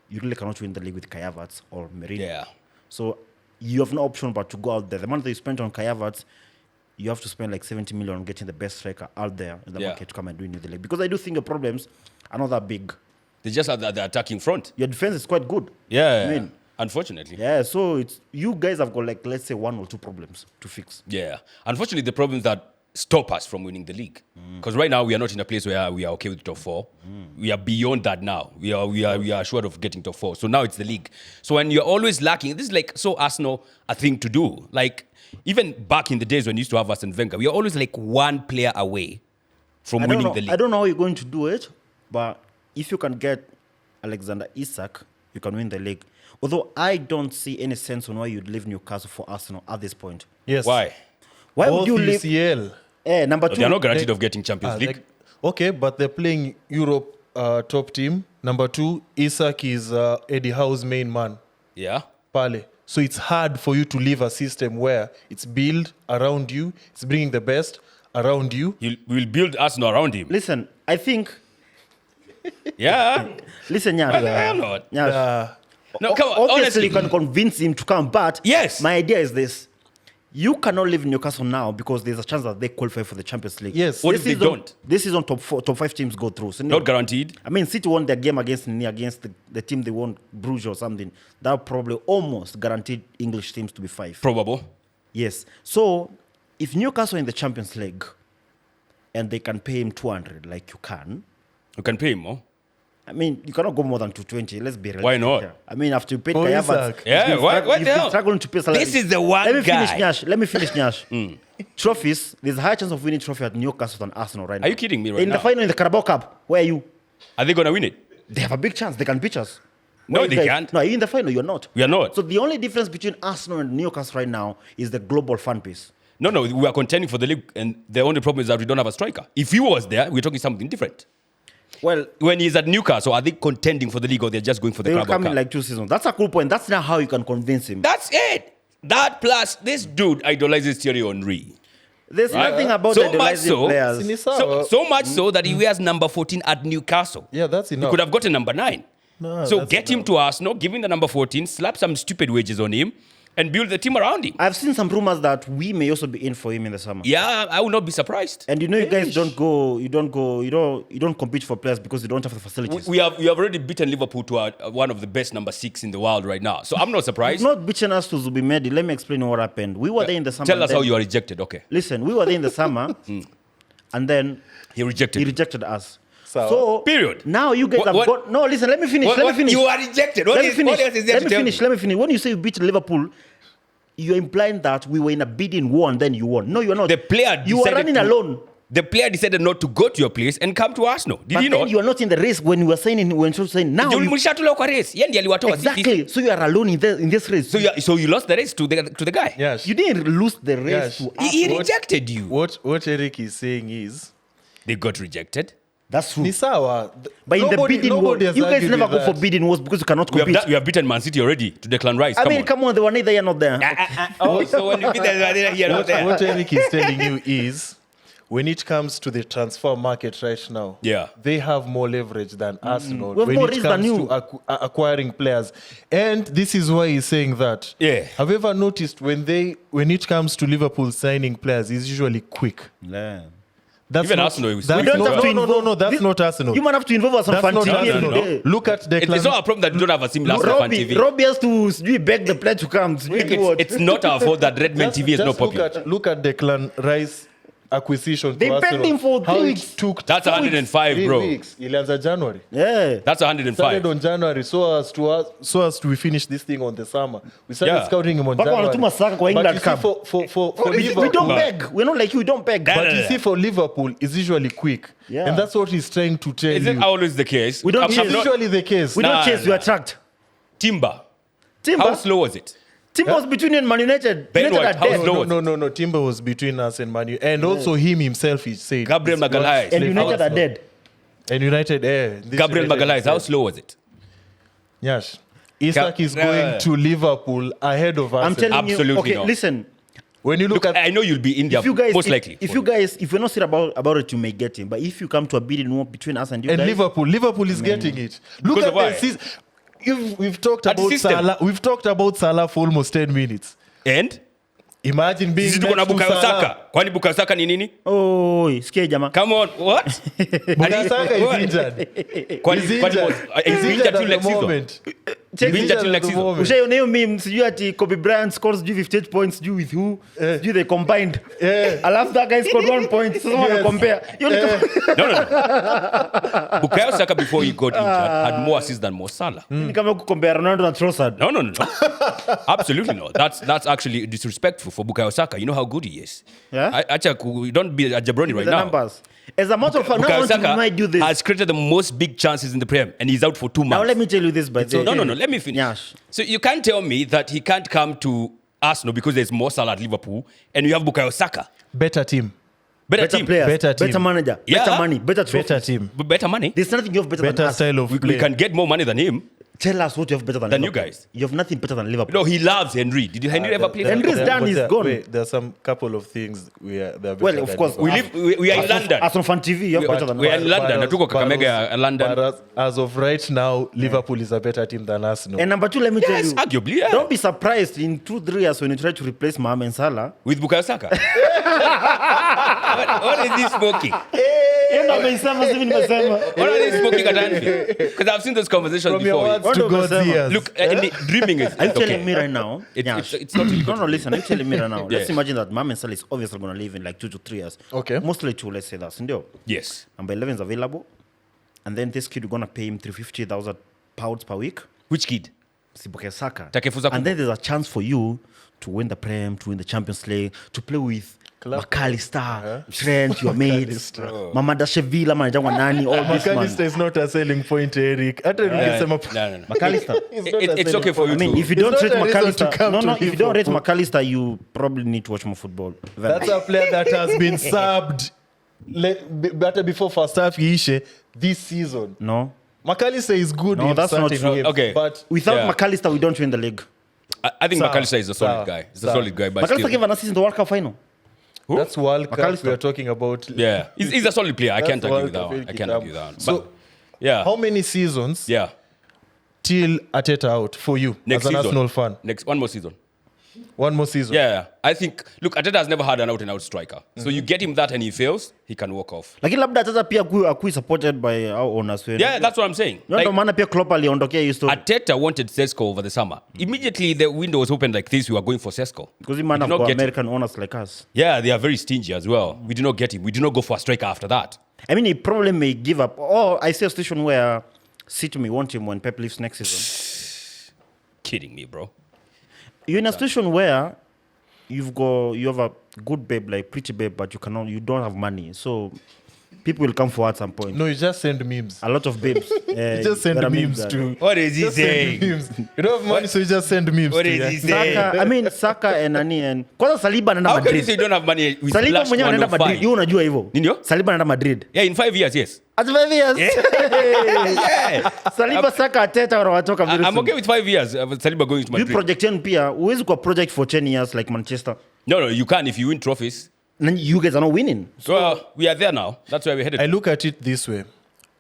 Speaker 1: you really cannot win the league with Kai Havertz or Merino.
Speaker 2: Yeah.
Speaker 1: So you have no option but to go out there. The money that you spent on Kai Havertz, you have to spend like 70 million on getting the best striker out there in the
Speaker 2: Yeah.
Speaker 1: market to come and win you the league. Because I do think your problems are not that big.
Speaker 2: They just have the attacking front.
Speaker 1: Your defense is quite good.
Speaker 2: Yeah.
Speaker 1: I mean,
Speaker 2: Unfortunately.
Speaker 1: yeah, so it's you guys have got like, let's say, 1 or 2 problems to fix.
Speaker 2: Yeah. Unfortunately, the problems that stop us from winning the league. Because right now we are not in a place where we are okay with top 4. We are beyond that now. We are assured of getting top 4. So now it's the league. So when you're always lacking, this is like so Arsenal a thing to do. Like even back in the days when we used to have Arsene Wenger, we are always like 1 player away from winning the league.
Speaker 1: I don't know how you're going to do it, but if you can get Alexander Isak, you can win the league. Although I don't see any sense on why you'd leave Newcastle for Arsenal at this point.
Speaker 3: Yes.
Speaker 2: Why?
Speaker 1: Why
Speaker 3: Both
Speaker 1: would you leave?
Speaker 3: UCL.
Speaker 1: Number 2.
Speaker 2: They are not guaranteed of getting Champions League.
Speaker 3: Okay, but they're playing Europe top team. Number 2, Isak is Eddie Howe's main man.
Speaker 2: Yeah.
Speaker 3: Pale. So it's hard for you to leave a system where it's built around you, it's bringing the best around you.
Speaker 2: We will build Arsenal around him.
Speaker 1: Listen, I think.
Speaker 2: Yeah.
Speaker 1: Listen, Nyash.
Speaker 2: Why the hell not?
Speaker 1: Nyash.
Speaker 2: No, come on.
Speaker 1: Obviously,
Speaker 2: Honestly,
Speaker 1: you can convince him to come, but
Speaker 2: Yes.
Speaker 1: my idea is this. You cannot leave Newcastle now because there's a chance that they qualify for the Champions League.
Speaker 3: Yes.
Speaker 2: What if they don't?
Speaker 1: This season, top 5 teams go through. So
Speaker 2: not guaranteed.
Speaker 1: I mean, City won their game against the team they won, Bruges or something. That probably almost guaranteed English teams to be 5.
Speaker 2: Probable.
Speaker 1: Yes. So if Newcastle in the Champions League and they can pay him 200 like you can,
Speaker 2: You can pay him more.
Speaker 1: I mean, you cannot go more than 220. Let's be real.
Speaker 2: Why not?
Speaker 1: I mean, after you paid
Speaker 3: For
Speaker 1: Kai
Speaker 3: Isak.
Speaker 1: Havertz,
Speaker 2: Yeah,
Speaker 1: you've been
Speaker 2: what the
Speaker 1: you've been
Speaker 2: hell?
Speaker 1: struggling to pay salary.
Speaker 2: This is the one
Speaker 1: Let me
Speaker 2: guy.
Speaker 1: finish, Nyash. Trophies. There's a higher chance of winning trophy at Newcastle than Arsenal right now.
Speaker 2: Are you kidding me right
Speaker 1: in
Speaker 2: now?
Speaker 1: the final in the Carabao Cup, where are you?
Speaker 2: Are they going to win it?
Speaker 1: They have a big chance. They can beat us.
Speaker 2: No,
Speaker 1: Where
Speaker 2: they
Speaker 1: you guys-
Speaker 2: can't.
Speaker 1: No, you're in the final. You're not.
Speaker 2: We are not.
Speaker 1: So the only difference between Arsenal and Newcastle right now is the global fan base.
Speaker 2: No, we are contending for the league, and the only problem is that we don't have a striker. If he was there, we're talking something different.
Speaker 1: Well,
Speaker 2: When he's at Newcastle, are they contending for the league or they're just going for the
Speaker 1: they will
Speaker 2: Carabao
Speaker 1: come in
Speaker 2: Cup?
Speaker 1: like 2 seasons. That's a cool point. That's not how you can convince him.
Speaker 2: That's it. That plus this dude idolizes Thierry Henry.
Speaker 1: There's
Speaker 2: Right.
Speaker 1: nothing about
Speaker 2: So much
Speaker 1: idolizing
Speaker 2: so-
Speaker 1: players.
Speaker 3: Sinisawa.
Speaker 2: So much so that he wears number 14 at Newcastle.
Speaker 3: Yeah, that's
Speaker 2: He
Speaker 3: enough.
Speaker 2: could have gotten number 9.
Speaker 3: No,
Speaker 2: So
Speaker 3: that's
Speaker 2: get him to Arsenal, give him the number 14, slap some stupid wages on him, and build the team around him.
Speaker 1: I've seen some rumors that we may also be in for him in the summer.
Speaker 2: Yeah, I will not be surprised.
Speaker 1: And you know, you guys don't compete for players because you don't have the facilities.
Speaker 2: We have already beaten Liverpool to one of the best number 6 in the world right now. So I'm not surprised.
Speaker 1: Not beating us to Zubimedi. Let me explain what happened. We were there in the summer.
Speaker 2: Tell us
Speaker 1: and
Speaker 2: how
Speaker 1: then-
Speaker 2: you are rejected. Okay.
Speaker 1: Listen, we were there in the summer, and then
Speaker 2: He rejected.
Speaker 1: he rejected us.
Speaker 3: So-
Speaker 2: Period.
Speaker 1: Now you guys
Speaker 2: What-
Speaker 1: have
Speaker 2: what-
Speaker 1: got. No, listen. Let me finish. Let me finish.
Speaker 2: You are rejected. What
Speaker 1: Let me finish.
Speaker 2: else is there
Speaker 1: Let
Speaker 2: to
Speaker 1: me
Speaker 2: tell
Speaker 1: finish.
Speaker 2: me?
Speaker 1: Let me finish. When you say you beat Liverpool, you're implying that we were in a bidding war and then you won. No, you're not.
Speaker 2: The player
Speaker 1: You were
Speaker 2: decided
Speaker 1: running
Speaker 2: to-
Speaker 1: alone.
Speaker 2: The player decided not to go to your place and come to Arsenal. Did
Speaker 1: But
Speaker 2: he
Speaker 1: then
Speaker 2: not?
Speaker 1: you are not in the race when we were saying now. you-
Speaker 2: Mlishatolewa kwa race. Yeye ndiye aliwatoa.
Speaker 1: Exactly. So you are alone in this race.
Speaker 2: So you lost the race to the guy.
Speaker 3: Yes.
Speaker 1: You didn't lose the race
Speaker 3: Yes.
Speaker 1: to
Speaker 2: He
Speaker 1: us.
Speaker 2: rejected you.
Speaker 3: What Eric is saying is,
Speaker 2: They got rejected.
Speaker 1: That's true.
Speaker 3: Nisawa.
Speaker 1: But in the bidding war, you guys never go for bidding wars because you cannot
Speaker 2: We
Speaker 1: compete.
Speaker 2: have beaten Man City already to Declan Rice.
Speaker 1: I mean, come on, they were neither here nor there.
Speaker 2: Oh, so when you beat them, you're not there.
Speaker 3: What Eric is telling you is, when it comes to the transfer market right now,
Speaker 2: Yeah.
Speaker 3: they have more leverage than Arsenal
Speaker 1: We have
Speaker 3: when
Speaker 1: more
Speaker 3: it
Speaker 1: risk than
Speaker 3: comes
Speaker 1: you.
Speaker 3: to acquiring players. And this is why he's saying that.
Speaker 2: Yeah.
Speaker 3: Have you ever noticed when it comes to Liverpool signing players, it's usually quick.
Speaker 1: Yeah.
Speaker 3: That's
Speaker 2: Even
Speaker 3: not,
Speaker 2: Arsenal is
Speaker 3: that's
Speaker 2: quick.
Speaker 1: We don't
Speaker 3: not,
Speaker 1: have to
Speaker 3: no,
Speaker 1: involve-
Speaker 3: that's
Speaker 1: this-
Speaker 3: not Arsenal.
Speaker 1: You might have to involve us on
Speaker 3: That's not
Speaker 1: Fantini.
Speaker 3: Arsenal.
Speaker 2: no.
Speaker 3: Look at Declan.
Speaker 2: It's not a problem that you don't have a similar stuff on TV.
Speaker 1: Robbie has to beg the player to come.
Speaker 2: It's not our fault that Redman TV is not popular.
Speaker 3: Look at Declan Rice acquisition
Speaker 1: They
Speaker 3: to
Speaker 1: paid
Speaker 3: Arsenal,
Speaker 1: him for
Speaker 3: how
Speaker 1: 3
Speaker 3: it
Speaker 1: weeks.
Speaker 3: took
Speaker 2: That's
Speaker 3: 4
Speaker 2: 105,
Speaker 3: weeks,
Speaker 2: bro.
Speaker 3: 3 weeks. Ilianza January.
Speaker 1: Yeah.
Speaker 2: That's
Speaker 3: Started
Speaker 2: 105.
Speaker 3: on January so as to we finish this thing on the summer. We started
Speaker 2: Yeah.
Speaker 3: scouting him on
Speaker 1: Mpaka
Speaker 3: January.
Speaker 1: wanatuma Saka kwa
Speaker 3: But
Speaker 1: England
Speaker 3: you see,
Speaker 1: Cup.
Speaker 3: for
Speaker 1: We
Speaker 3: Liverpool,
Speaker 1: don't beg. We're not like you. We don't beg.
Speaker 3: but you
Speaker 2: Yeah.
Speaker 3: see, for Liverpool, it's usually quick,
Speaker 1: Yeah.
Speaker 3: and that's what he's trying to tell
Speaker 2: Is it
Speaker 3: you.
Speaker 2: always the case?
Speaker 1: We don't
Speaker 2: I'm
Speaker 1: chase.
Speaker 3: It's
Speaker 2: not-
Speaker 3: usually the case.
Speaker 1: We
Speaker 2: Nah,
Speaker 1: don't chase. We
Speaker 2: nah.
Speaker 1: attract.
Speaker 2: Timber.
Speaker 1: Timber.
Speaker 2: How slow was it?
Speaker 1: Timber was between you and Man United.
Speaker 2: Ben
Speaker 1: United
Speaker 2: White,
Speaker 1: are
Speaker 2: how
Speaker 1: dead.
Speaker 2: slow?
Speaker 3: No. Timber was between us and Man U, and also him himself. He said
Speaker 2: Gabriel
Speaker 3: it's not
Speaker 2: Magalhaes.
Speaker 1: And
Speaker 3: slave
Speaker 1: United are
Speaker 3: Arsenal.
Speaker 1: dead.
Speaker 3: And United,
Speaker 2: Gabriel Magalhaes, how slow was it?
Speaker 3: Yes. Isak is going to Liverpool ahead of us.
Speaker 1: I'm telling
Speaker 2: Absolutely
Speaker 1: you. Okay,
Speaker 2: not.
Speaker 1: listen.
Speaker 3: when you look
Speaker 2: Look,
Speaker 3: at
Speaker 2: I know you'll be in there
Speaker 1: If you guys,
Speaker 2: most likely.
Speaker 1: if you're not serious about it, you may get him. But if you come to a bidding war between us and you
Speaker 3: and
Speaker 1: guys,
Speaker 3: Liverpool is getting it. Look
Speaker 2: Because
Speaker 3: at
Speaker 2: of why?
Speaker 3: the season. We've talked
Speaker 2: At the
Speaker 3: about
Speaker 2: system.
Speaker 3: Salah. We've talked about Salah for almost 10 minutes.
Speaker 2: And?
Speaker 3: Imagine being
Speaker 2: Sisi tuko na
Speaker 3: next to
Speaker 2: Bukayo
Speaker 3: Salah.
Speaker 2: Saka. Kwani Bukayo Saka ni nini?
Speaker 1: oh, sikia jamaa.
Speaker 2: Come on, what?
Speaker 3: Bukayo Saka is
Speaker 2: What?
Speaker 3: injured.
Speaker 2: Kwani-
Speaker 3: He's
Speaker 2: kwani
Speaker 3: injured.
Speaker 2: was-
Speaker 3: He's
Speaker 2: he's injured
Speaker 3: at
Speaker 2: till
Speaker 3: the
Speaker 2: next season.
Speaker 3: moment.
Speaker 1: Check
Speaker 3: He's
Speaker 2: Injured till
Speaker 3: injured
Speaker 2: next
Speaker 3: at the
Speaker 2: season.
Speaker 3: moment.
Speaker 1: Ushaiona hiyo meme sijui ati Kobe Bryant scores sijui 58 points sijui with who sijui they combined alafu that guy scored 1 point sasa wana compare hiyo ni
Speaker 2: Bukayo Saka before he got injured had more assists than Mo Salah.
Speaker 1: ni kama kucompare Ronaldo na Trossard.
Speaker 2: No. Absolutely not. That's actually disrespectful for Bukayo Saka. You know how good he is.
Speaker 1: Yeah?
Speaker 2: Don't be a jabroni right
Speaker 1: The
Speaker 2: now.
Speaker 1: numbers. As a matter of fact, now I
Speaker 2: Bukayo
Speaker 1: want to
Speaker 2: Saka
Speaker 1: remind you this.
Speaker 2: has created the most big chances in the Prem, and he's out for 2 months.
Speaker 1: Now let me tell you this by the way.
Speaker 2: No. Let me finish.
Speaker 1: Yash.
Speaker 2: So you can't tell me that he can't come to Arsenal because there's Mo Salah at Liverpool, and you have Bukayo Saka.
Speaker 3: Better team.
Speaker 2: Better
Speaker 1: Better
Speaker 2: team.
Speaker 1: players,
Speaker 3: Better
Speaker 1: better,
Speaker 3: team.
Speaker 1: manager,
Speaker 2: Yeah.
Speaker 1: better money, better trophies.
Speaker 3: Better team.
Speaker 2: Better money.
Speaker 1: There's nothing you have better,
Speaker 3: Better
Speaker 1: than us.
Speaker 3: style of
Speaker 2: We
Speaker 3: play.
Speaker 2: can get more money than him.
Speaker 1: Tell us what you have better than
Speaker 2: Than you
Speaker 1: Liverpool.
Speaker 2: guys.
Speaker 1: You have nothing better than Liverpool.
Speaker 2: No, he loves Henry. Did Henry ever play?
Speaker 1: Henry's
Speaker 2: for
Speaker 1: done,
Speaker 3: But
Speaker 1: he's
Speaker 3: there-
Speaker 1: gone.
Speaker 3: Wait, there's some couple of things we are. they're
Speaker 1: Well,
Speaker 3: better
Speaker 1: of
Speaker 3: than
Speaker 1: course,
Speaker 3: Liverpool.
Speaker 2: We are in London.
Speaker 1: As on Fan TV, you have better than
Speaker 2: we are
Speaker 1: us.
Speaker 2: in London.
Speaker 3: But
Speaker 2: Natuko Kakamega,
Speaker 3: as-
Speaker 2: London.
Speaker 3: but as of right now, Liverpool is a better team than Arsenal.
Speaker 1: And number two, let me tell
Speaker 2: Yes,
Speaker 1: you,
Speaker 2: arguably, yeah.
Speaker 1: don't be surprised in 2-3 years when you try to replace Mohamed Salah.
Speaker 2: With Bukayo Saka. what is this smoking?
Speaker 1: Yeye amesema sasa nimesema.
Speaker 2: What are they smoking at Anfield? Because I've seen those conversations
Speaker 3: From your
Speaker 2: before.
Speaker 3: words
Speaker 1: What
Speaker 3: to
Speaker 1: do
Speaker 3: God's
Speaker 1: we say?
Speaker 3: ears.
Speaker 2: Look, dreaming is
Speaker 1: Are you
Speaker 2: it's
Speaker 1: telling
Speaker 2: okay.
Speaker 1: me right now?
Speaker 2: It's not really
Speaker 1: No,
Speaker 2: good.
Speaker 1: listen. Are you telling me right now? Let's
Speaker 2: Yeah.
Speaker 1: imagine that Mohamed Salah is obviously going to leave in like 2 to 3 years.
Speaker 3: Okay.
Speaker 1: Mostly 2, let's say that. Sindio?
Speaker 2: Yes.
Speaker 1: Number 11 is available. And then this kid, you're going to pay him £350,000 per week.
Speaker 2: Which kid?
Speaker 1: Bukayo Saka.
Speaker 2: Takefusa
Speaker 1: And then there's a chance for you to win the Prem, to win the Champions League, to play with McAllister, Trent, your mates, Mamada Shevilla, manajangwa nani, all this
Speaker 3: McAllister
Speaker 1: man.
Speaker 3: is not a selling point, Eric. Hata nikisema
Speaker 2: No.
Speaker 1: McAllister.
Speaker 2: It's okay for you
Speaker 1: I mean,
Speaker 2: to.
Speaker 1: if you don't
Speaker 3: It's
Speaker 1: rate
Speaker 3: not a reason to
Speaker 1: McAllister,
Speaker 3: come to
Speaker 1: if you don't rate
Speaker 3: Liverpool.
Speaker 1: McAllister, you probably need to watch more football.
Speaker 3: That's a player that has been subbed better before first half iishe this season.
Speaker 1: No.
Speaker 3: McAllister is good
Speaker 1: No,
Speaker 3: in
Speaker 1: that's not
Speaker 3: certain
Speaker 1: true.
Speaker 3: games,
Speaker 2: Okay.
Speaker 3: but
Speaker 1: Without
Speaker 2: Yeah.
Speaker 1: McAllister, we don't win the league.
Speaker 2: I think
Speaker 3: Sawa,
Speaker 2: McAllister is a solid
Speaker 3: sawa,
Speaker 2: guy. He's a
Speaker 3: sawa.
Speaker 2: solid guy, but
Speaker 1: McAllister
Speaker 2: still.
Speaker 1: gave an assist in the World Cup final.
Speaker 3: that's World Cup
Speaker 1: McAllister.
Speaker 3: we are talking about.
Speaker 2: Yeah, he's a solid player. I
Speaker 3: That's
Speaker 2: can't argue
Speaker 3: World
Speaker 2: with that
Speaker 3: Cup
Speaker 2: one. I can't
Speaker 3: Kitambo.
Speaker 2: argue with that one.
Speaker 3: So,
Speaker 2: But, yeah.
Speaker 3: how many seasons
Speaker 2: Yeah.
Speaker 3: till Arteta out for you
Speaker 2: Next
Speaker 3: as an
Speaker 2: season.
Speaker 3: Arsenal fan?
Speaker 2: One more season.
Speaker 3: One more season.
Speaker 2: Yeah. I think, look, Arteta has never had an out-and-out striker. So you get him that and he fails, he can walk off.
Speaker 1: Lakini labda Arteta pia akui supported by our owners.
Speaker 2: Yeah, that's what I'm saying.
Speaker 1: Ndio
Speaker 2: Like,
Speaker 1: maana pia Klopp aliondokea hiyo story.
Speaker 2: Arteta wanted Sesko over the summer. Immediately the window was opened like this, we were going for Sesko.
Speaker 1: Because he might
Speaker 2: We
Speaker 1: have
Speaker 2: did not
Speaker 1: got
Speaker 2: get him.
Speaker 1: American owners like us.
Speaker 2: Yeah, they are very stingy as well. We did not get him. We did not go for a striker after that.
Speaker 1: I mean, he probably may give up. Or I see a situation where City may want him when Pep leaves next season.
Speaker 2: Kidding me, bro.
Speaker 1: You're in a situation where you have a good babe, like pretty babe, but you don't have money. So people will come forward at some point.
Speaker 3: No, you just send memes.
Speaker 1: A lot of babes.
Speaker 3: You just send memes to.
Speaker 2: What is he
Speaker 3: Just send
Speaker 2: saying?
Speaker 3: memes. You don't have money, so you just send memes.
Speaker 2: What
Speaker 3: to
Speaker 2: is
Speaker 3: yeah.
Speaker 2: he saying?
Speaker 1: Saka, I mean, Saka and Nani and kwanza Saliba anaenda
Speaker 2: How can you say
Speaker 1: Madrid.
Speaker 2: you don't have money with
Speaker 1: Saliba
Speaker 2: Splash
Speaker 1: mwenyewe anaenda Madrid.
Speaker 2: 105?
Speaker 1: Yeye unajua hivyo.
Speaker 2: Ndio?
Speaker 1: Saliba anaenda Madrid.
Speaker 2: Yeah, in 5 years, yes.
Speaker 1: At 5 years.
Speaker 2: Yeah.
Speaker 1: Saliba, Saka, Arteta wanatoka very
Speaker 2: I'm
Speaker 1: soon.
Speaker 2: okay with 5 years. Saliba going to
Speaker 1: Hii
Speaker 2: Madrid.
Speaker 1: project yenu pia huwezi kuwa project for 10 years like Manchester.
Speaker 2: No, you can if you win trophies.
Speaker 1: And you guys are not winning.
Speaker 2: So we are there now. That's where we're headed.
Speaker 3: I look at it this way.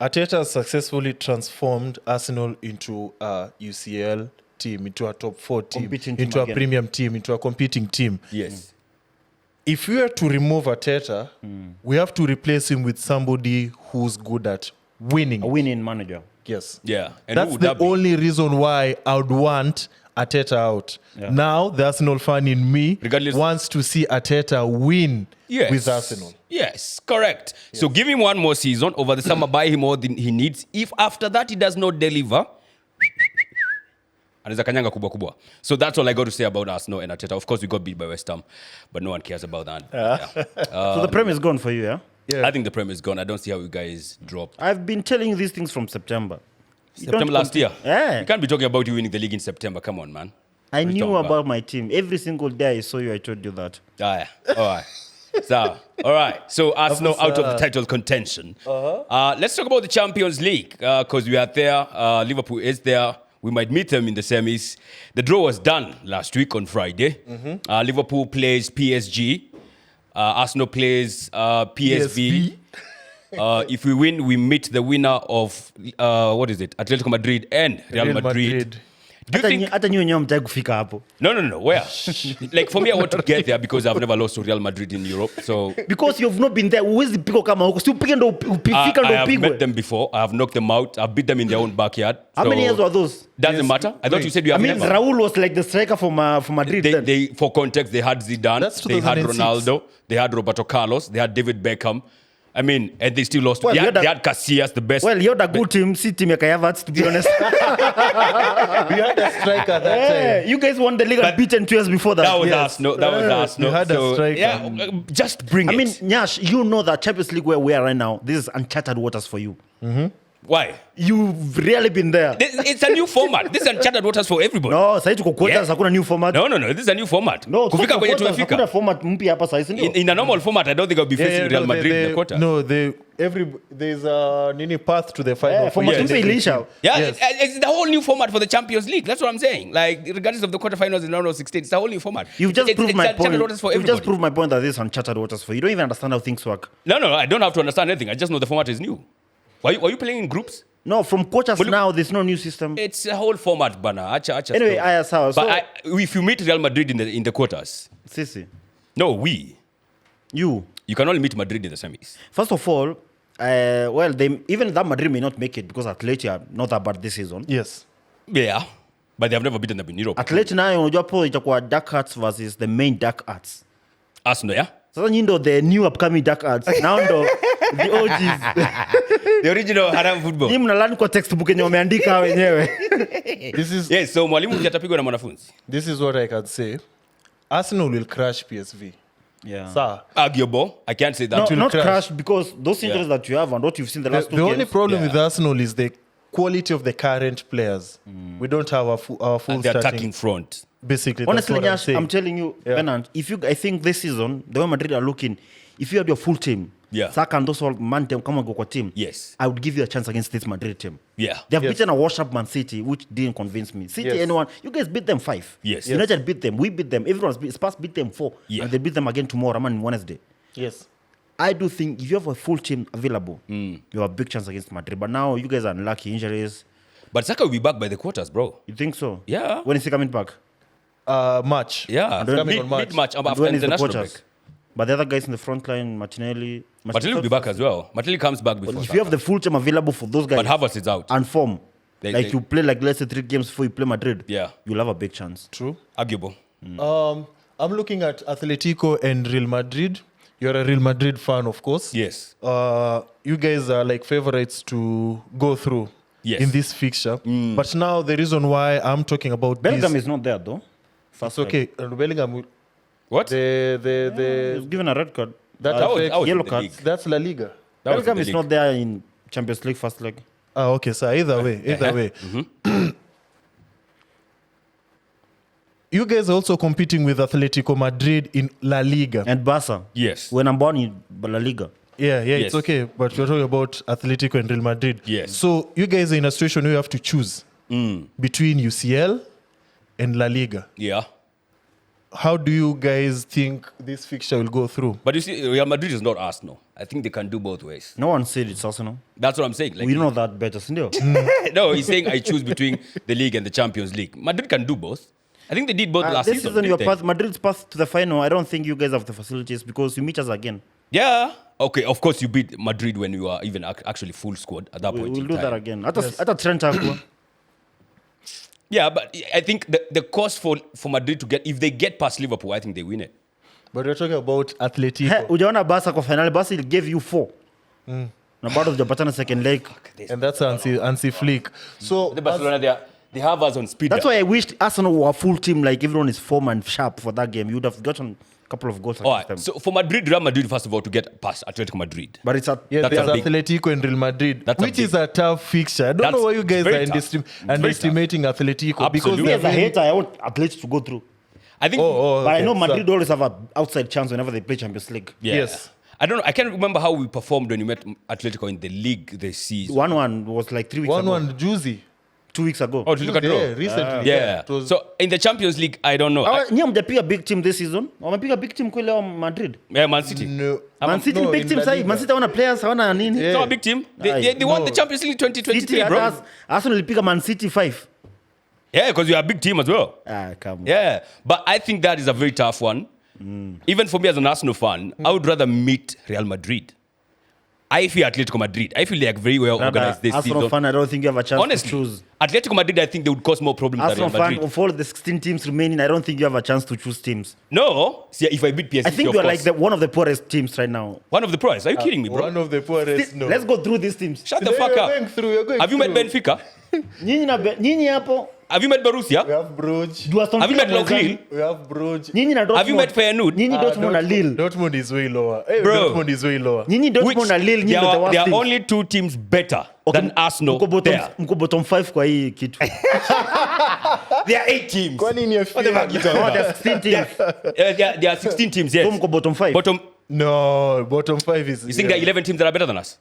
Speaker 3: Arteta has successfully transformed Arsenal into a UCL team, into a top 4 team,
Speaker 1: Competing team
Speaker 3: into a
Speaker 1: again.
Speaker 3: premium team, into a competing team.
Speaker 2: Yes.
Speaker 3: If we were to remove Arteta, we have to replace him with somebody who's good at winning.
Speaker 1: A winning manager.
Speaker 3: Yes.
Speaker 2: Yeah. And who
Speaker 3: That's
Speaker 2: would
Speaker 3: the
Speaker 2: that be?
Speaker 3: only reason why I would want Arteta out.
Speaker 1: Yeah.
Speaker 3: Now, the Arsenal fan in me
Speaker 2: Regardless-
Speaker 3: wants to see Arteta win
Speaker 2: Yes.
Speaker 3: with Arsenal.
Speaker 2: Yes, correct. So give him one more season over the summer, buy him more than he needs. If after that he does not deliver, anaweza kanyanga kubwa kubwa. So that's all I got to say about Arsenal and Arteta. Of course, we got beat by West Ham, but no one cares about that. Yeah.
Speaker 1: So the Prem is gone for you, yeah?
Speaker 3: Yeah.
Speaker 2: I think the Prem is gone. I don't see how you guys drop.
Speaker 1: I've been telling you these things from September. You
Speaker 2: September
Speaker 1: don't
Speaker 2: last year.
Speaker 1: Yeah.
Speaker 2: You can't be talking about you winning the league in September. Come on, man.
Speaker 1: I
Speaker 2: What are you
Speaker 1: knew
Speaker 2: talking
Speaker 1: about my team. Every single day I saw you, I told you that.
Speaker 2: Ah, yeah. All right. So, all right. So Arsenal out of the title contention. Let's talk about the Champions League because we are there. Liverpool is there. We might meet them in the semis. The draw was done last week on Friday. Liverpool plays PSG. Arsenal plays PSV. If we win, we meet the winner of what is it? Atletico Madrid and Real Madrid. Do you think?
Speaker 1: Hata nyinyi wenyewe mtaki kufika hapo.
Speaker 2: No. Where? Like for me, I want to get there because I've never lost to Real Madrid in Europe. So
Speaker 1: Because you've not been there. Huwezi pigwa kama huko. Si upige ndo upifika
Speaker 2: I
Speaker 1: ndo
Speaker 2: have met
Speaker 1: upigwe.
Speaker 2: them before. I have knocked them out. I've beat them in their own backyard.
Speaker 1: How
Speaker 2: So
Speaker 1: many years were those?
Speaker 2: Doesn't matter. I thought you said you
Speaker 1: I
Speaker 2: have
Speaker 1: mean,
Speaker 2: never.
Speaker 1: Raul was like the striker for Madrid then.
Speaker 2: They, for context, they had Zidane,
Speaker 3: That's
Speaker 2: they had
Speaker 3: 2006.
Speaker 2: Ronaldo, they had Roberto Carlos, they had David Beckham. I mean, and they still lost.
Speaker 1: Well,
Speaker 2: they,
Speaker 1: you're
Speaker 2: had,
Speaker 1: the-
Speaker 2: they had Casillas, the best.
Speaker 1: Well, you're the good team. See team ya Kai Havertz, to be honest.
Speaker 3: We had a striker that
Speaker 1: Yeah,
Speaker 3: time.
Speaker 1: you guys won the league and beaten 2 years before that.
Speaker 2: that was
Speaker 3: yes.
Speaker 2: us. No, that was us. No,
Speaker 3: You had a striker.
Speaker 2: Yeah, just bring
Speaker 1: I
Speaker 2: it.
Speaker 1: mean, Nyash, you know that Champions League where we are right now, this is uncharted waters for you.
Speaker 2: Why?
Speaker 1: You've really been there.
Speaker 2: It's a new format. This is uncharted waters for everybody.
Speaker 1: No, sasa tuko quarters, hakuna new format.
Speaker 2: No. This is a new format.
Speaker 1: No,
Speaker 2: Kufika
Speaker 1: tuko
Speaker 2: kwenye
Speaker 1: quarters,
Speaker 2: tumefika.
Speaker 1: hakuna format mpya hapa sasa, ndio?
Speaker 2: In a normal format, I don't think I'll be facing Real Madrid in the quarter.
Speaker 3: No, there's a path to the final.
Speaker 1: Yeah, format
Speaker 2: Yes.
Speaker 1: mpya iliisha.
Speaker 2: Yeah,
Speaker 3: Yes.
Speaker 2: it's the whole new format for the Champions League. That's what I'm saying. Like, regardless of the quarterfinals in round of 16, it's the whole new format.
Speaker 1: You've just proved my
Speaker 2: uncharted
Speaker 1: point.
Speaker 2: waters for
Speaker 1: You've just
Speaker 2: everybody.
Speaker 1: proved my point that this is uncharted waters for you. You don't even understand how things work.
Speaker 2: No, I don't have to understand anything. I just know the format is new. Were you playing in groups?
Speaker 1: No, from quarters
Speaker 2: Well,
Speaker 1: now, there's no new system.
Speaker 2: It's a whole format, bana. Acha
Speaker 1: Anyway,
Speaker 2: story.
Speaker 1: aya sawa. So,
Speaker 2: But if you meet Real Madrid in the quarters,
Speaker 1: Sisi,
Speaker 2: no,
Speaker 1: you.
Speaker 2: you can only meet Madrid in the semis.
Speaker 1: First of all, even that Madrid may not make it because Atleti are not that bad this season.
Speaker 3: Yes.
Speaker 2: Yeah, but they have never beaten them in Europe.
Speaker 1: Atleti nayo unajua hapo itakuwa Dark Arts versus the main Dark Arts.
Speaker 2: Arsenal, yeah?
Speaker 1: Sasa nyinyi ndo the new upcoming Dark Arts. Now ndo the OGs.
Speaker 2: The original haram football.
Speaker 1: Nyinyi mnalani kwa textbook yenye wameandika wenyewe.
Speaker 2: Yes, so mwalimu atapigwa na mwanafunzi.
Speaker 3: This is what I can say. Arsenal will crush PSV.
Speaker 1: Yeah.
Speaker 3: Sir,
Speaker 2: Arguable. I can't say that.
Speaker 1: No,
Speaker 3: will
Speaker 1: not
Speaker 3: crash.
Speaker 1: crash because those injuries that you have and what you've seen the last
Speaker 3: the
Speaker 1: 2
Speaker 3: only
Speaker 1: games.
Speaker 3: problem
Speaker 2: Yeah.
Speaker 3: with Arsenal is the quality of the current players. We don't have our full
Speaker 2: The
Speaker 3: starting.
Speaker 2: attacking front.
Speaker 3: Basically,
Speaker 1: Honestly,
Speaker 3: that's what
Speaker 1: Nyash,
Speaker 3: I'm
Speaker 1: I'm
Speaker 3: saying.
Speaker 1: telling you,
Speaker 3: Yeah.
Speaker 1: Bernard, I think this season, the way Madrid are looking, if you had your full team,
Speaker 2: Yeah.
Speaker 1: Saka and those all man team, come and go kwa team,
Speaker 2: Yes.
Speaker 1: I would give you a chance against this Madrid team.
Speaker 2: Yeah.
Speaker 1: They have
Speaker 3: Yes.
Speaker 1: beaten a wash-up Man City, which didn't convince me. City,
Speaker 3: Yes.
Speaker 1: anyone, you guys beat them 5.
Speaker 2: Yes.
Speaker 1: United beat them, we beat them, everyone's beat, Spurs beat them 4,
Speaker 2: Yeah.
Speaker 1: and they beat them again tomorrow, on Wednesday.
Speaker 3: Yes.
Speaker 1: I do think if you have a full team available, you have a big chance against Madrid. But now you guys are unlucky, injuries.
Speaker 2: But Saka will be back by the quarters, bro.
Speaker 1: You think so?
Speaker 2: Yeah.
Speaker 1: When is he coming back?
Speaker 3: Match.
Speaker 2: Yeah.
Speaker 3: It's coming
Speaker 2: Mid-
Speaker 3: on March.
Speaker 2: mid-match
Speaker 1: And
Speaker 2: after
Speaker 1: when is the
Speaker 2: international
Speaker 1: quarters?
Speaker 2: break.
Speaker 1: But the other guys in the front line, Martinelli
Speaker 2: Martinelli will be back as well. Martinelli comes back before
Speaker 1: But if
Speaker 2: Saka.
Speaker 1: you have the full team available for those guys
Speaker 2: But Havertz is out.
Speaker 1: and form,
Speaker 2: They-
Speaker 1: you play like let's say 3 games before you play Madrid,
Speaker 2: Yeah.
Speaker 1: you'll have a big chance.
Speaker 3: True.
Speaker 2: Arguable.
Speaker 3: I'm looking at Atletico and Real Madrid. You're a Real Madrid fan, of course.
Speaker 2: Yes.
Speaker 3: You guys are like favorites to go through
Speaker 2: Yes.
Speaker 3: in this fixture. But now the reason why I'm talking about
Speaker 1: Bellingham
Speaker 3: this,
Speaker 1: is not there though.
Speaker 3: it's okay. Bellingham,
Speaker 2: What?
Speaker 1: He's given a red card.
Speaker 3: that
Speaker 2: That was-
Speaker 3: affects,
Speaker 2: that was
Speaker 1: yellow
Speaker 2: in the
Speaker 1: cards.
Speaker 2: league.
Speaker 3: that's La Liga.
Speaker 2: That was in
Speaker 1: Bellingham
Speaker 2: the
Speaker 1: is
Speaker 2: league.
Speaker 1: not there in Champions League first leg.
Speaker 3: Okay, so either way. You guys are also competing with Atletico Madrid in La Liga.
Speaker 1: And Barca.
Speaker 2: Yes.
Speaker 1: When I'm born in La Liga.
Speaker 3: Yeah,
Speaker 2: Yes.
Speaker 3: it's okay. But we're talking about Atletico and Real Madrid.
Speaker 2: Yes.
Speaker 3: So you guys are in a situation where you have to choose between UCL and La Liga.
Speaker 2: Yeah.
Speaker 3: How do you guys think this fixture will go through?
Speaker 2: But you see, Real Madrid is not Arsenal. I think they can do both ways.
Speaker 1: No one said it's Arsenal.
Speaker 2: That's what I'm saying. Like,
Speaker 1: We know that better, still.
Speaker 2: no, he's saying I choose between the league and the Champions League. Madrid can do both. I think they did both last
Speaker 1: This
Speaker 2: season.
Speaker 1: season, your
Speaker 2: didn't they?
Speaker 1: path, Madrid's path to the final. I don't think you guys have the facilities because you meet us again.
Speaker 2: Yeah. Okay, of course you beat Madrid when you are even actually full squad at that point
Speaker 1: We'll
Speaker 2: in
Speaker 1: do
Speaker 2: time.
Speaker 1: that again. Hata Trent hakuwa.
Speaker 2: Yeah, but I think the cost for Madrid to get, if they get past Liverpool, I think they win it.
Speaker 3: But we're talking about Atletico.
Speaker 1: Hey, ujaona Barca kwa finali, Barca gave you 4. Na bado hujapatana second leg.
Speaker 3: And that's Hansi Flick. So
Speaker 2: The Barcelona, they have us on speed.
Speaker 1: That's why I wished Arsenal were a full team, like everyone is form and sharp for that game. You would have gotten a couple of goals
Speaker 2: All
Speaker 1: against them.
Speaker 2: right. So for Real Madrid, first of all, to get past Atletico Madrid.
Speaker 1: But it's a
Speaker 3: yeah,
Speaker 2: That's
Speaker 3: there's
Speaker 2: a big-
Speaker 3: Atletico and Real Madrid,
Speaker 2: That's a
Speaker 3: which is
Speaker 2: big-
Speaker 3: a tough fixture. I don't
Speaker 2: That's
Speaker 3: know why you guys
Speaker 2: very
Speaker 3: are
Speaker 2: tough.
Speaker 3: underestimating Atletico because
Speaker 2: Absolutely.
Speaker 1: me
Speaker 3: they're
Speaker 1: as a
Speaker 3: very-
Speaker 1: hater, I want Athletes to go through.
Speaker 2: I think.
Speaker 1: But I
Speaker 3: okay,
Speaker 1: know
Speaker 3: so-
Speaker 1: Madrid always have an outside chance whenever they play Champions League.
Speaker 2: Yeah.
Speaker 3: Yes.
Speaker 2: I don't know. I can't remember how we performed when you met Atletico in the league this season.
Speaker 1: 1-1 was like 3 weeks ago.
Speaker 3: 1-1 juicy.
Speaker 1: 2 weeks ago.
Speaker 2: Oh, did you look at
Speaker 3: Yeah,
Speaker 2: draw?
Speaker 3: recently.
Speaker 2: Yeah.
Speaker 3: It was-
Speaker 2: So in the Champions League, I don't know.
Speaker 1: Nyie mjapiga big team this season. Wamepiga big team kweli wa Madrid.
Speaker 2: Yeah, Man City.
Speaker 3: No.
Speaker 1: Man City
Speaker 3: no,
Speaker 1: big
Speaker 3: in
Speaker 1: team
Speaker 3: La
Speaker 1: sahi.
Speaker 3: Liga.
Speaker 1: Man City hawana players, hawana nini.
Speaker 2: It's not a big team. They won the Champions League
Speaker 1: City
Speaker 2: 2023, bro.
Speaker 1: hata Arsenal ilipiga Man City 5.
Speaker 2: Yeah, because you're a big team as well.
Speaker 1: Come on.
Speaker 2: Yeah. But I think that is a very tough one. Even for me as an Arsenal fan, I would rather meet Real Madrid. I feel Atletico Madrid. I feel like very well organized this
Speaker 1: Arsenal
Speaker 2: season.
Speaker 1: fan, I don't think you have a chance
Speaker 2: Honestly,
Speaker 1: to choose.
Speaker 2: Atletico Madrid, I think they would cause more problems than
Speaker 1: Arsenal
Speaker 2: Real
Speaker 1: fan,
Speaker 2: Madrid.
Speaker 1: of all the 16 teams remaining, I don't think you have a chance to choose teams.
Speaker 2: No. See, if I beat PSG,
Speaker 1: I think
Speaker 2: of
Speaker 1: you're
Speaker 2: course.
Speaker 1: like one of the poorest teams right now.
Speaker 2: One of the pros. Are you kidding me, bro?
Speaker 3: One of the poorest. No.
Speaker 1: Let's go through these teams.
Speaker 2: Shut the
Speaker 3: Today
Speaker 2: fuck
Speaker 3: we're
Speaker 2: up.
Speaker 3: going through, we're going
Speaker 2: Have you met
Speaker 3: through.
Speaker 2: Benfica?
Speaker 1: Nyinyi hapo.
Speaker 2: Have you met Borussia?
Speaker 3: We have Bruges.
Speaker 1: Do Aston
Speaker 2: Have you
Speaker 1: Villa
Speaker 2: met Lille?
Speaker 1: mwenzani.
Speaker 3: We have Bruges.
Speaker 1: Nyinyi na Dortmund.
Speaker 2: Have you met Feyenoord?
Speaker 1: Nyinyi Dortmund na Lille.
Speaker 3: Dortmund is way lower. Hey,
Speaker 2: Bro.
Speaker 3: Dortmund is way lower.
Speaker 1: Nyinyi Dortmund na Lille, nyinyi
Speaker 2: there
Speaker 1: ndio the
Speaker 2: are,
Speaker 1: worst
Speaker 2: there are
Speaker 1: teams.
Speaker 2: only two teams better
Speaker 1: Okay,
Speaker 2: than Arsenal there.
Speaker 1: mko bottom 5 kwa hii kitu.
Speaker 2: There are 8 teams.
Speaker 3: Kwani ni
Speaker 2: What the fuck you talking
Speaker 1: No,
Speaker 2: about?
Speaker 1: there's 16 teams.
Speaker 2: There are 16 teams, yes.
Speaker 1: So mko bottom 5.
Speaker 2: Bottom,
Speaker 3: No, bottom 5 is.
Speaker 2: you think there are 11 teams that are better than us?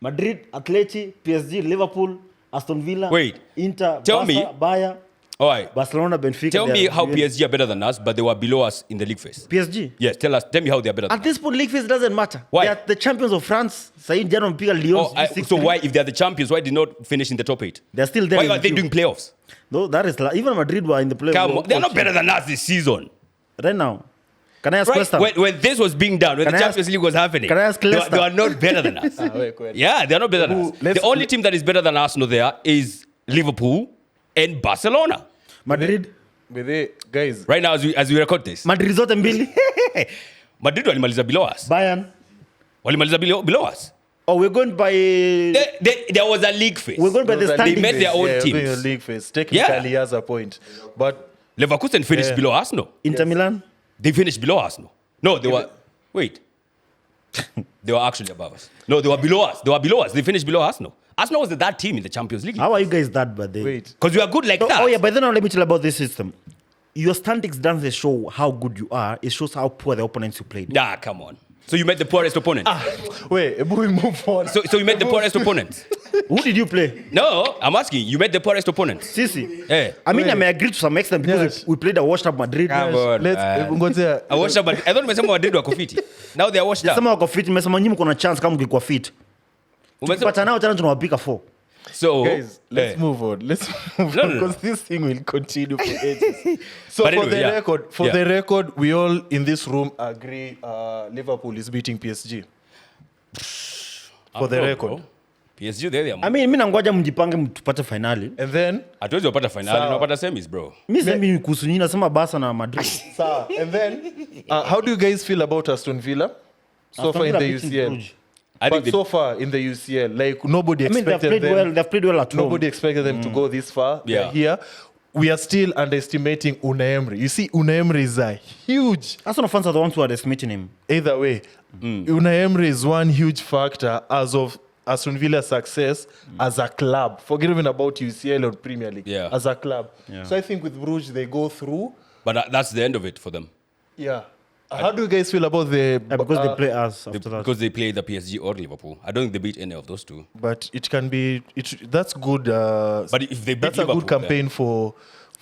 Speaker 1: Madrid, Atleti, PSG, Liverpool, Aston Villa,
Speaker 2: Wait.
Speaker 1: Inter,
Speaker 2: Tell
Speaker 1: Barca,
Speaker 2: me-
Speaker 1: Bayern,
Speaker 2: All right.
Speaker 1: Barcelona, Benfica.
Speaker 2: Tell
Speaker 1: they
Speaker 2: me
Speaker 1: are-
Speaker 2: how PSG are better than us, but they were below us in the league phase.
Speaker 1: PSG.
Speaker 2: Yes, tell me how they are better than
Speaker 1: At this point, league phase doesn't matter.
Speaker 2: Why?
Speaker 1: They are the champions of France. Sahi jana wamepiga Lyon.
Speaker 2: us. So why, if they are the champions, why did not finish in the top 8?
Speaker 1: They're still there.
Speaker 2: Why
Speaker 1: in
Speaker 2: are
Speaker 1: the
Speaker 2: they
Speaker 1: queue.
Speaker 2: doing playoffs?
Speaker 1: No, that is even Madrid were in the playoffs.
Speaker 2: Come on, they're not better than us this season.
Speaker 1: Right now. Can I ask
Speaker 2: Right?
Speaker 1: question?
Speaker 2: When this was being done, when
Speaker 1: Can
Speaker 2: the
Speaker 1: I
Speaker 2: Champions
Speaker 1: ask-
Speaker 2: League was happening,
Speaker 1: can I ask
Speaker 2: they
Speaker 1: Leicester?
Speaker 2: are not better than us.
Speaker 3: Wait, wait.
Speaker 2: Yeah, they're not better than us.
Speaker 3: let's-
Speaker 2: The only team that is better than Arsenal there is Liverpool and Barcelona.
Speaker 1: Madrid.
Speaker 3: But they, guys,
Speaker 2: Right now, as we record this,
Speaker 1: Madrid zote mbili.
Speaker 2: Madrid walimaliza below us.
Speaker 1: Bayern.
Speaker 2: Walimaliza below us.
Speaker 1: Oh, we're going by.
Speaker 2: There was a league phase.
Speaker 1: We're going by the
Speaker 3: those are
Speaker 1: standings.
Speaker 2: They met their own
Speaker 3: yeah,
Speaker 2: teams.
Speaker 3: doing a league phase. Technically, he has a point. But
Speaker 2: Leverkusen finished below Arsenal.
Speaker 1: Inter Milan.
Speaker 2: They finished below Arsenal. No, they were. Wait. They were actually above us. No, they were below us. They were below us. They finished below Arsenal. Arsenal was that team in the Champions League.
Speaker 1: How are you guys that bad?
Speaker 3: wait.
Speaker 2: Because we are good like
Speaker 1: Oh,
Speaker 2: that.
Speaker 1: oh yeah, but then now let me tell you about this system. Your standings doesn't show how good you are. It shows how poor the opponents you played.
Speaker 2: Nah, come on. So you met the poorest opponent.
Speaker 3: Wait, we move on.
Speaker 2: So you met the poorest opponent.
Speaker 1: Who did you play?
Speaker 2: No, I'm asking. You met the poorest opponent.
Speaker 1: Sisi.
Speaker 2: Eh.
Speaker 1: I mean, I
Speaker 3: Wait.
Speaker 1: may agree to some extent because
Speaker 3: Yes.
Speaker 1: we played a washed up Madrid.
Speaker 2: Come on.
Speaker 3: Let's ngojea.
Speaker 2: I watched about. I thought umesema Madrid wako fiti. Now they are washed up.
Speaker 1: Sema wako fit, nimesema nyinyi mko na chance kama mngekuwa fit.
Speaker 2: Umesema-
Speaker 1: Tukipata nao tena tunawapika 4.
Speaker 2: So
Speaker 3: Guys, let's
Speaker 2: eh.
Speaker 3: move on. Let's move
Speaker 2: No,
Speaker 3: on
Speaker 2: no, no.
Speaker 3: because this thing will continue for ages. So
Speaker 2: But
Speaker 3: for
Speaker 2: anyway,
Speaker 3: the
Speaker 2: yeah.
Speaker 3: record,
Speaker 2: Yeah.
Speaker 3: the record, we all in this room agree Liverpool is beating PSG. For the
Speaker 2: Bro,
Speaker 3: record.
Speaker 2: bro. PSG there.
Speaker 1: I mean, mimi nangoja mjipange tupate finali.
Speaker 3: And then,
Speaker 2: Hatuwezi wapata finali,
Speaker 3: Sawa.
Speaker 2: unapata semis, bro.
Speaker 1: Mimi sema kuhusu nyinyi nasema Barca na Madrid.
Speaker 3: sir, and then, how do you guys feel about Aston Villa? So
Speaker 1: Aston
Speaker 3: far in
Speaker 1: Villa
Speaker 3: the
Speaker 1: beating
Speaker 3: UCL.
Speaker 1: Bruges.
Speaker 2: I
Speaker 3: But
Speaker 2: think they,
Speaker 3: so far in the UCL, like nobody
Speaker 1: I mean, they've
Speaker 3: expected
Speaker 1: played
Speaker 3: them.
Speaker 1: well. They've played well at home.
Speaker 3: Nobody expected them to go this far.
Speaker 2: Yeah.
Speaker 3: They're here. We are still underestimating Unai Emery. You see, Unai Emery is a huge.
Speaker 1: Arsenal fans are the ones who are estimating him.
Speaker 3: Either way, Unai Emery is one huge factor as of Aston Villa's success as a club. Forget even about UCL or Premier League.
Speaker 2: Yeah.
Speaker 3: As a club.
Speaker 1: Yeah.
Speaker 3: So I think with Bruges, they go through.
Speaker 2: but that's the end of it for them.
Speaker 3: Yeah. How do you guys feel about the...
Speaker 1: Yeah, because they play us after that.
Speaker 2: Because they play the PSG or Liverpool. I don't think they beat any of those two.
Speaker 3: But it can be... That's good.
Speaker 2: But if they beat
Speaker 3: That's a
Speaker 2: Liverpool,
Speaker 3: good campaign for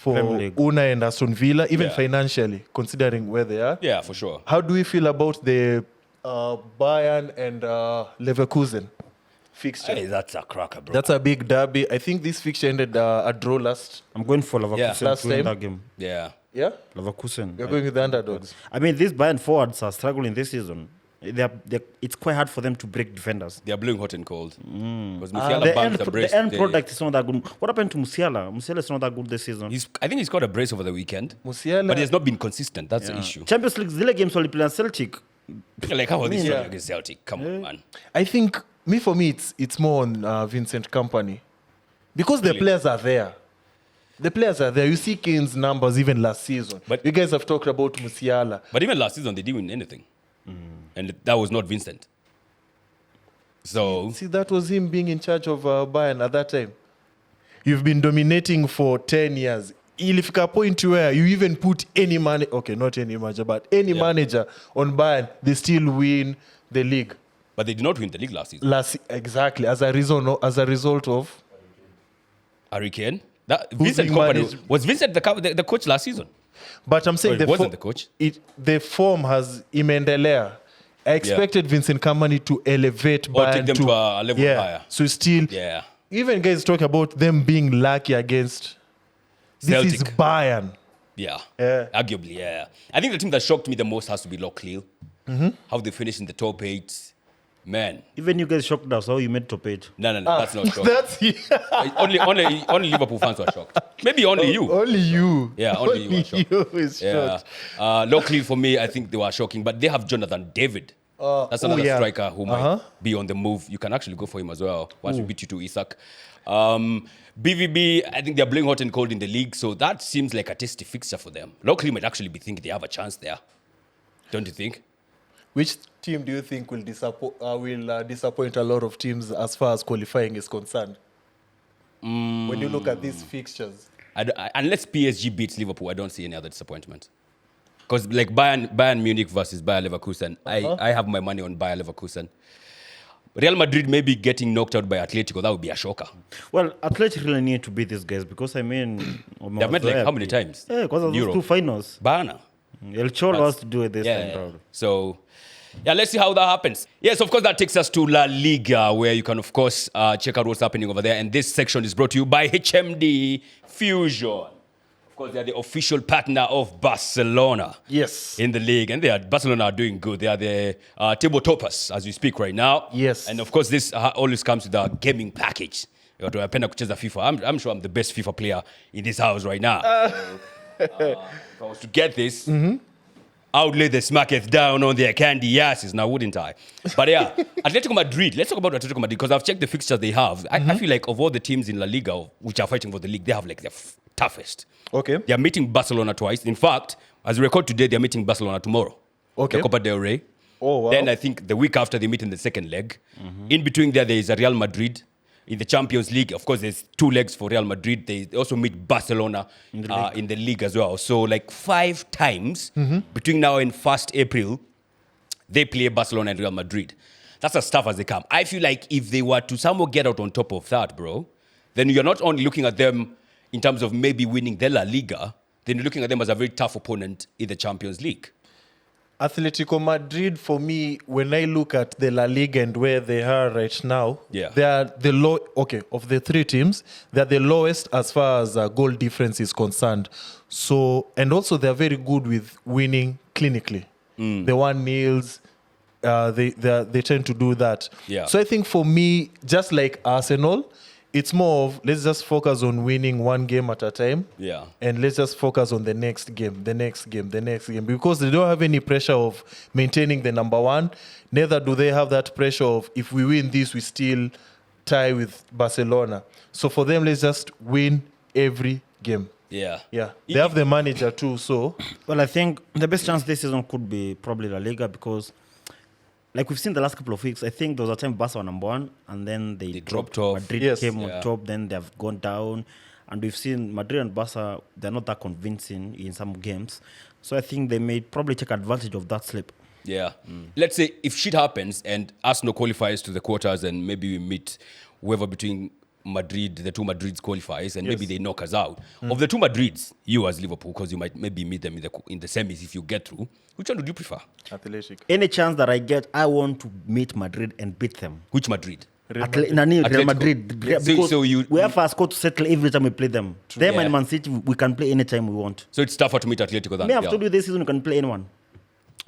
Speaker 1: Premier League.
Speaker 3: Unai and Aston Villa, even
Speaker 2: Yeah.
Speaker 3: financially, considering where they are.
Speaker 2: yeah, for sure.
Speaker 3: How do we feel about the Bayern and Leverkusen fixture?
Speaker 2: Hey, that's a cracker, bro.
Speaker 3: That's a big derby. I think this fixture ended a draw last.
Speaker 1: I'm going for Leverkusen
Speaker 3: Last
Speaker 1: to win
Speaker 3: time.
Speaker 1: that game.
Speaker 2: yeah.
Speaker 3: Yeah?
Speaker 1: Leverkusen.
Speaker 3: You're going with the underdogs.
Speaker 1: I mean, these Bayern forwards are struggling this season. it's quite hard for them to break defenders.
Speaker 2: They are blowing hot and cold. Because
Speaker 1: The
Speaker 2: Musiala banked a brace.
Speaker 1: the end product is not that good. What happened to Musiala? Musiala is not that good this season.
Speaker 2: I think he's got a brace over the weekend.
Speaker 3: Musiala.
Speaker 2: But he has not been consistent. That's the issue.
Speaker 1: Champions League Zilla games only play Celtic.
Speaker 2: Like, how are these
Speaker 3: Yeah.
Speaker 2: against Celtic? Come on, man.
Speaker 3: I think for me it's more on Vincent Kompany because the players are there. The players are there. You see Kane's numbers even last season.
Speaker 2: But-
Speaker 3: You guys have talked about Musiala.
Speaker 2: But even last season, they didn't win anything. And that was not Vincent. So,
Speaker 3: See, that was him being in charge of Bayern at that time. You've been dominating for 10 years. Ilifika point where you even put any manager, okay, not any manager, but any manager on Bayern, they still win the league.
Speaker 2: but they did not win the league last season.
Speaker 3: Exactly, as a result of
Speaker 2: Harry Kane. That,
Speaker 3: Who's
Speaker 2: Vincent
Speaker 3: being
Speaker 2: Company,
Speaker 3: managed-
Speaker 2: was Vincent the coach last season?
Speaker 3: But I'm saying
Speaker 2: Or it wasn't the coach?
Speaker 3: The form has imendelea. I expected Vincent Kompany to elevate
Speaker 2: Or
Speaker 3: Bayern
Speaker 2: take them to a level higher.
Speaker 3: So still,
Speaker 2: Yeah.
Speaker 3: even guys talk about them being lucky against this is
Speaker 2: Celtic.
Speaker 3: Bayern.
Speaker 2: Yeah.
Speaker 3: Yeah.
Speaker 2: Arguably, yeah. I think the team that shocked me the most has to be Lockleal. How they finished in the top 8. Man.
Speaker 1: Even you guys shocked us how you made top 8.
Speaker 2: No, that's not shocked.
Speaker 3: That's
Speaker 2: only Liverpool fans were shocked. Maybe only you.
Speaker 3: only you.
Speaker 2: Yeah, only you are shocked.
Speaker 3: you is
Speaker 2: Yeah.
Speaker 3: shocked.
Speaker 2: Locally, for me, I think they were shocking. But they have Jonathan David. That's another striker who might be on the move. You can actually go for him as well once we beat you to Isak. BVB, I think they're blowing hot and cold in the league. So that seems like a tasty fixture for them. Locally might actually be thinking they have a chance there. Don't you think?
Speaker 3: Which team do you think will disappoint a lot of teams as far as qualifying is concerned? When you look at these fixtures.
Speaker 2: Unless PSG beats Liverpool, I don't see any other disappointment. Because like Bayern Munich versus Bayer Leverkusen, I have my money on Bayer Leverkusen. Real Madrid may be getting knocked out by Atletico. That would be a shocker.
Speaker 1: Well, Athletic really need to beat these guys because I mean,
Speaker 2: They've met like how many times?
Speaker 1: Yeah, because of those
Speaker 2: Europe.
Speaker 1: 2 finals.
Speaker 2: Bayern.
Speaker 1: El Cholo has to do it this time.
Speaker 2: Yeah.
Speaker 1: Probably.
Speaker 2: So, yeah, let's see how that happens. Yes, of course, that takes us to La Liga, where you can, of course, check out what's happening over there. And this section is brought to you by HMD Fusion. Of course, they are the official partner of Barcelona.
Speaker 3: Yes.
Speaker 2: In the league. And Barcelona are doing good. They are the table toppers as we speak right now.
Speaker 3: Yes.
Speaker 2: And, of course, this always comes with a gaming package. Tunapenda kucheza FIFA. I'm sure I'm the best FIFA player in this house right now. If I was to get this, I would lay the smacketh down on their candy asses now, wouldn't I? But yeah, Atletico Madrid. Let's talk about Atletico Madrid because I've checked the fixtures they have. I feel like of all the teams in La Liga which are fighting for the league, they have like the toughest.
Speaker 3: Okay.
Speaker 2: They are meeting Barcelona twice. In fact, as we record today, they're meeting Barcelona tomorrow.
Speaker 3: Okay.
Speaker 2: The Copa del Rey.
Speaker 3: Oh, wow.
Speaker 2: Then I think the week after they meet in the second leg. In between there is a Real Madrid. In the Champions League, of course, there's 2 legs for Real Madrid. They also meet Barcelona in the league as well. So, like 5 times between now and 1st April, they play Barcelona and Real Madrid. That's as tough as they come. I feel like if they were to somehow get out on top of that, bro, then you're not only looking at them in terms of maybe winning the La Liga, then you're looking at them as a very tough opponent in the Champions League.
Speaker 3: Atletico Madrid, for me, when I look at the La Liga and where they are right now, they are the of the 3 teams, they're the lowest as far as goal difference is concerned. So, and also they're very good with winning clinically. The 1-0s, they tend to do that.
Speaker 2: Yeah.
Speaker 3: So I think for me, just like Arsenal, it's more of let's just focus on winning 1 game at a time.
Speaker 2: Yeah.
Speaker 3: And let's just focus on the next game. Because they don't have any pressure of maintaining the number 1. Neither do they have that pressure of if we win this, we still tie with Barcelona. So for them, let's just win every game.
Speaker 2: Yeah.
Speaker 3: Yeah. They have the manager too, so.
Speaker 1: Well, I think the best chance this season could be probably La Liga because, like we've seen the last couple of weeks, I think there was a time Barca were number 1 and then they
Speaker 2: dropped off.
Speaker 1: Madrid came on top, then they have gone down. And we've seen Madrid and Barca, they're not that convincing in some games. So I think they may probably take advantage of that slip.
Speaker 2: Yeah. Let's say if shit happens and Arsenal qualifies to the quarters and maybe we meet whoever between Madrid, the 2 Madrids qualifies and maybe they knock us out. Of the 2 Madrids, you as Liverpool, because you might maybe meet them in the semis if you get through, which one would you prefer?
Speaker 3: Athletic.
Speaker 1: Any chance that I get, I want to meet Madrid and beat them.
Speaker 2: Which Madrid?
Speaker 1: Real
Speaker 2: Atletico.
Speaker 1: Madrid. Because we have a score to settle every time we play them. Them and Man City, we can play anytime we want.
Speaker 2: So it's tougher to meet Atletico than
Speaker 1: May have told you this season, you can play anyone.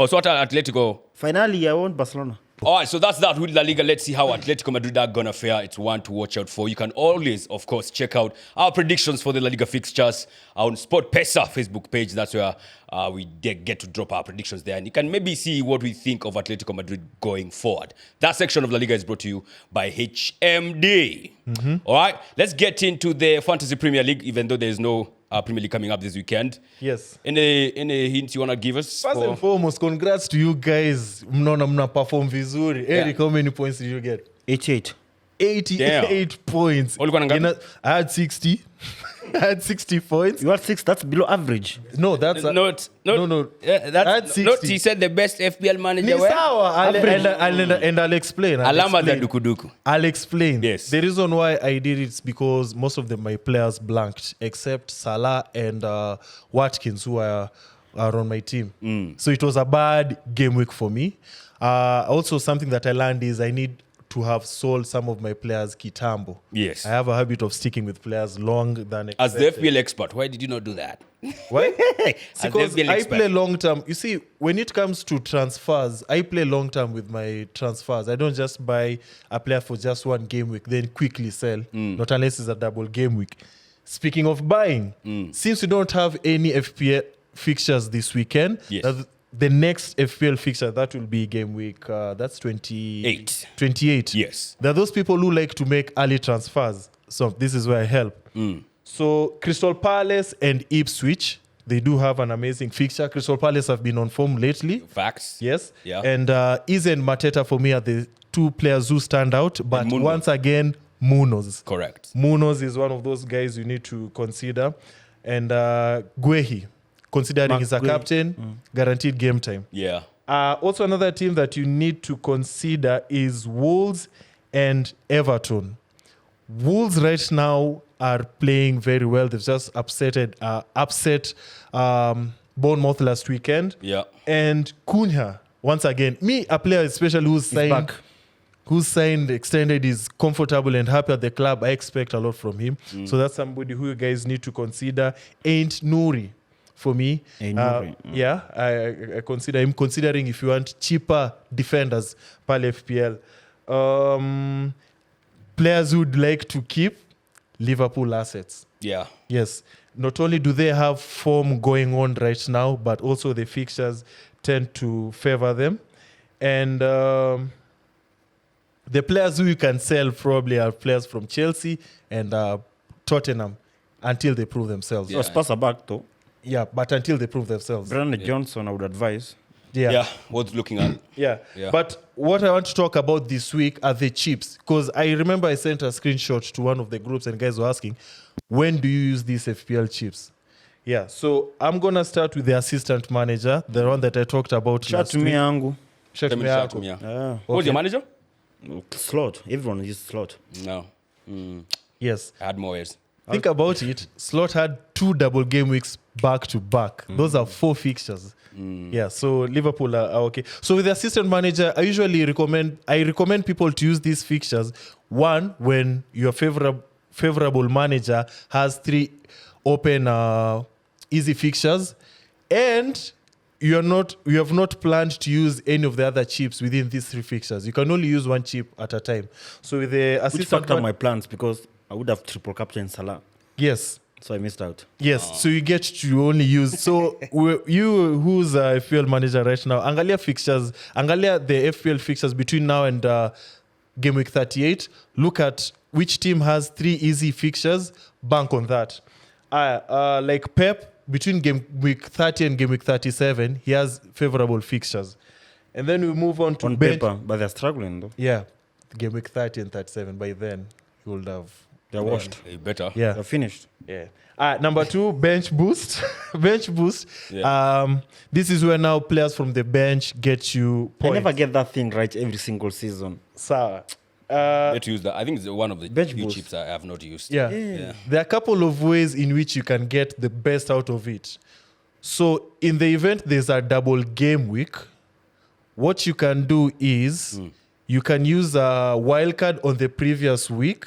Speaker 2: Oh, so what Atletico?
Speaker 1: Finally, I want Barcelona.
Speaker 2: All right, so that's that with La Liga. Let's see how Atletico Madrid are gonna fare. It's one to watch out for. You can always, of course, check out our predictions for the La Liga fixtures on Sport Pesa Facebook page. That's where we get to drop our predictions there. And you can maybe see what we think of Atletico Madrid going forward. That section of La Liga is brought to you by HMD. All right, let's get into the Fantasy Premier League, even though there's no Premier League coming up this weekend.
Speaker 3: Yes.
Speaker 2: Any hints you want to give us?
Speaker 3: First and foremost, congrats to you guys. Mna perform vizuri. Eric, how many points did you get?
Speaker 1: 88.
Speaker 3: 88 points.
Speaker 2: Ulikuwa na ngapi?
Speaker 3: I had 60. I had 60 points.
Speaker 1: You had 6. That's below average.
Speaker 3: No, that's
Speaker 2: No.
Speaker 3: I had
Speaker 2: That's
Speaker 3: 60.
Speaker 2: not. He said the best FPL manager.
Speaker 3: Ni
Speaker 2: were.
Speaker 3: sawa. I'll explain.
Speaker 2: Alama za dukuduku.
Speaker 3: I'll explain.
Speaker 2: Yes.
Speaker 3: The reason why I did it is because most of my players blanked, except Salah and Watkins, who are on my team. So it was a bad game week for me. Also, something that I learned is I need to have sold some of my players kitambo.
Speaker 2: Yes.
Speaker 3: I have a habit of sticking with players long than expected.
Speaker 2: As the FPL expert, why did you not do that?
Speaker 3: Why?
Speaker 2: As
Speaker 3: Because
Speaker 2: the FPL
Speaker 3: I
Speaker 2: expert.
Speaker 3: play long term. You see, when it comes to transfers, I play long term with my transfers. I don't just buy a player for just one game week, then quickly sell, not unless it's a double game week. Speaking of buying, since we don't have any FPL fixtures this weekend,
Speaker 2: Yes.
Speaker 3: the next FPL fixture, that will be game week, that's 28. 28.
Speaker 2: Yes.
Speaker 3: There are those people who like to make early transfers. So this is where I help. So Crystal Palace and Ipswich, they do have an amazing fixture. Crystal Palace have been on form lately.
Speaker 2: Facts.
Speaker 3: Yes.
Speaker 2: Yeah.
Speaker 3: And Izzy and Mateta for me are the two players who stand out. But
Speaker 2: Munoz.
Speaker 3: once again, Munoz.
Speaker 2: Correct.
Speaker 3: Munoz is one of those guys you need to consider. And Guehi, considering
Speaker 1: Mark
Speaker 3: he's a
Speaker 1: Guehi.
Speaker 3: captain, guaranteed game time.
Speaker 2: Yeah.
Speaker 3: Also, another team that you need to consider is Wolves and Everton. Wolves right now are playing very well. They've just upset Bournemouth last weekend.
Speaker 2: Yeah.
Speaker 3: And Cunha, once again, a player especially who's signed, extended, is comfortable and happy at the club. I expect a lot from him. So that's somebody who you guys need to consider. Ain't Nouri for me. Yeah, I consider him, considering if you want cheaper defenders, Pal FPL. Players who'd like to keep Liverpool assets.
Speaker 2: Yeah.
Speaker 3: Yes. Not only do they have form going on right now, but also the fixtures tend to favor them. And the players who you can sell probably are players from Chelsea and Tottenham until they prove themselves.
Speaker 1: So Spurs are back, though.
Speaker 3: Yeah, but until they prove themselves.
Speaker 1: Brandon Johnson, I would advise.
Speaker 2: Yeah. Worth looking at.
Speaker 3: Yeah.
Speaker 2: Yeah.
Speaker 3: But what I want to talk about this week are the chips. Because I remember I sent a screenshot to one of the groups and guys were asking, when do you use these FPL chips? Yeah. So I'm going to start with the assistant manager, the one that I talked about
Speaker 1: Shout
Speaker 3: last
Speaker 1: to me,
Speaker 3: week.
Speaker 1: Angu.
Speaker 3: Shout to me,
Speaker 2: Shout to
Speaker 3: Ako.
Speaker 2: me, yeah.
Speaker 1: Yeah.
Speaker 2: Who's your manager?
Speaker 1: Slot. Everyone uses Slot.
Speaker 2: No.
Speaker 3: Yes.
Speaker 2: I had more years.
Speaker 3: Think about it. Slot had 2 double game weeks back to back. Those are 4 fixtures. Yeah, so Liverpool are okay. So with the assistant manager, I usually recommend people to use these fixtures. One, when your favorable manager has 3 open easy fixtures, and you have not planned to use any of the other chips within these 3 fixtures. You can only use 1 chip at a time. So with the
Speaker 1: Which
Speaker 3: assistant
Speaker 1: fucked up my plans because I would have triple captain Salah.
Speaker 3: yes.
Speaker 1: So I missed out.
Speaker 3: Yes, so you get to only use. So you who's a FPL manager right now, angalia the FPL fixtures between now and game week 38. Look at which team has 3 easy fixtures. Bank on that. Like Pep, between game week 30 and game week 37, he has favorable fixtures. And then we move on to
Speaker 1: On
Speaker 3: bench.
Speaker 1: paper, but they're struggling, though.
Speaker 3: Yeah, game week 30 and 37. By then, he would have.
Speaker 1: They're washed.
Speaker 2: You better.
Speaker 3: Yeah.
Speaker 1: They're finished.
Speaker 3: Yeah. Number 2, bench boost. Bench boost.
Speaker 2: Yeah.
Speaker 3: This is where now players from the bench get you points.
Speaker 1: I never get that thing right every single season.
Speaker 3: Sawa.
Speaker 2: Let's use that. I think it's one of the
Speaker 1: Bench
Speaker 2: few
Speaker 1: boost.
Speaker 2: chips I have not used.
Speaker 3: Yeah. There are a couple of ways in which you can get the best out of it. So in the event there's a double game week, what you can do is you can use a wildcard on the previous week,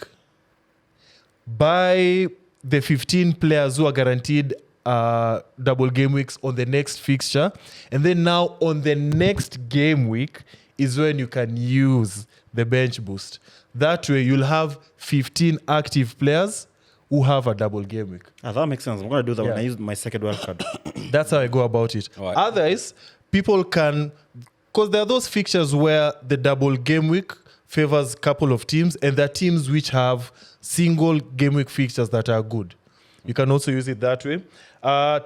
Speaker 3: buy the 15 players who are guaranteed double game weeks on the next fixture. And then now on the next game week is when you can use the bench boost. That way you'll have 15 active players who have a double game week.
Speaker 1: That makes sense. I'm going to do that when
Speaker 3: Yeah.
Speaker 1: I use my second wildcard.
Speaker 3: That's how I go about it.
Speaker 2: All right.
Speaker 3: Otherwise, people can, because there are those fixtures where the double game week favors a couple of teams, and there are teams which have single game week fixtures that are good. You can also use it that way.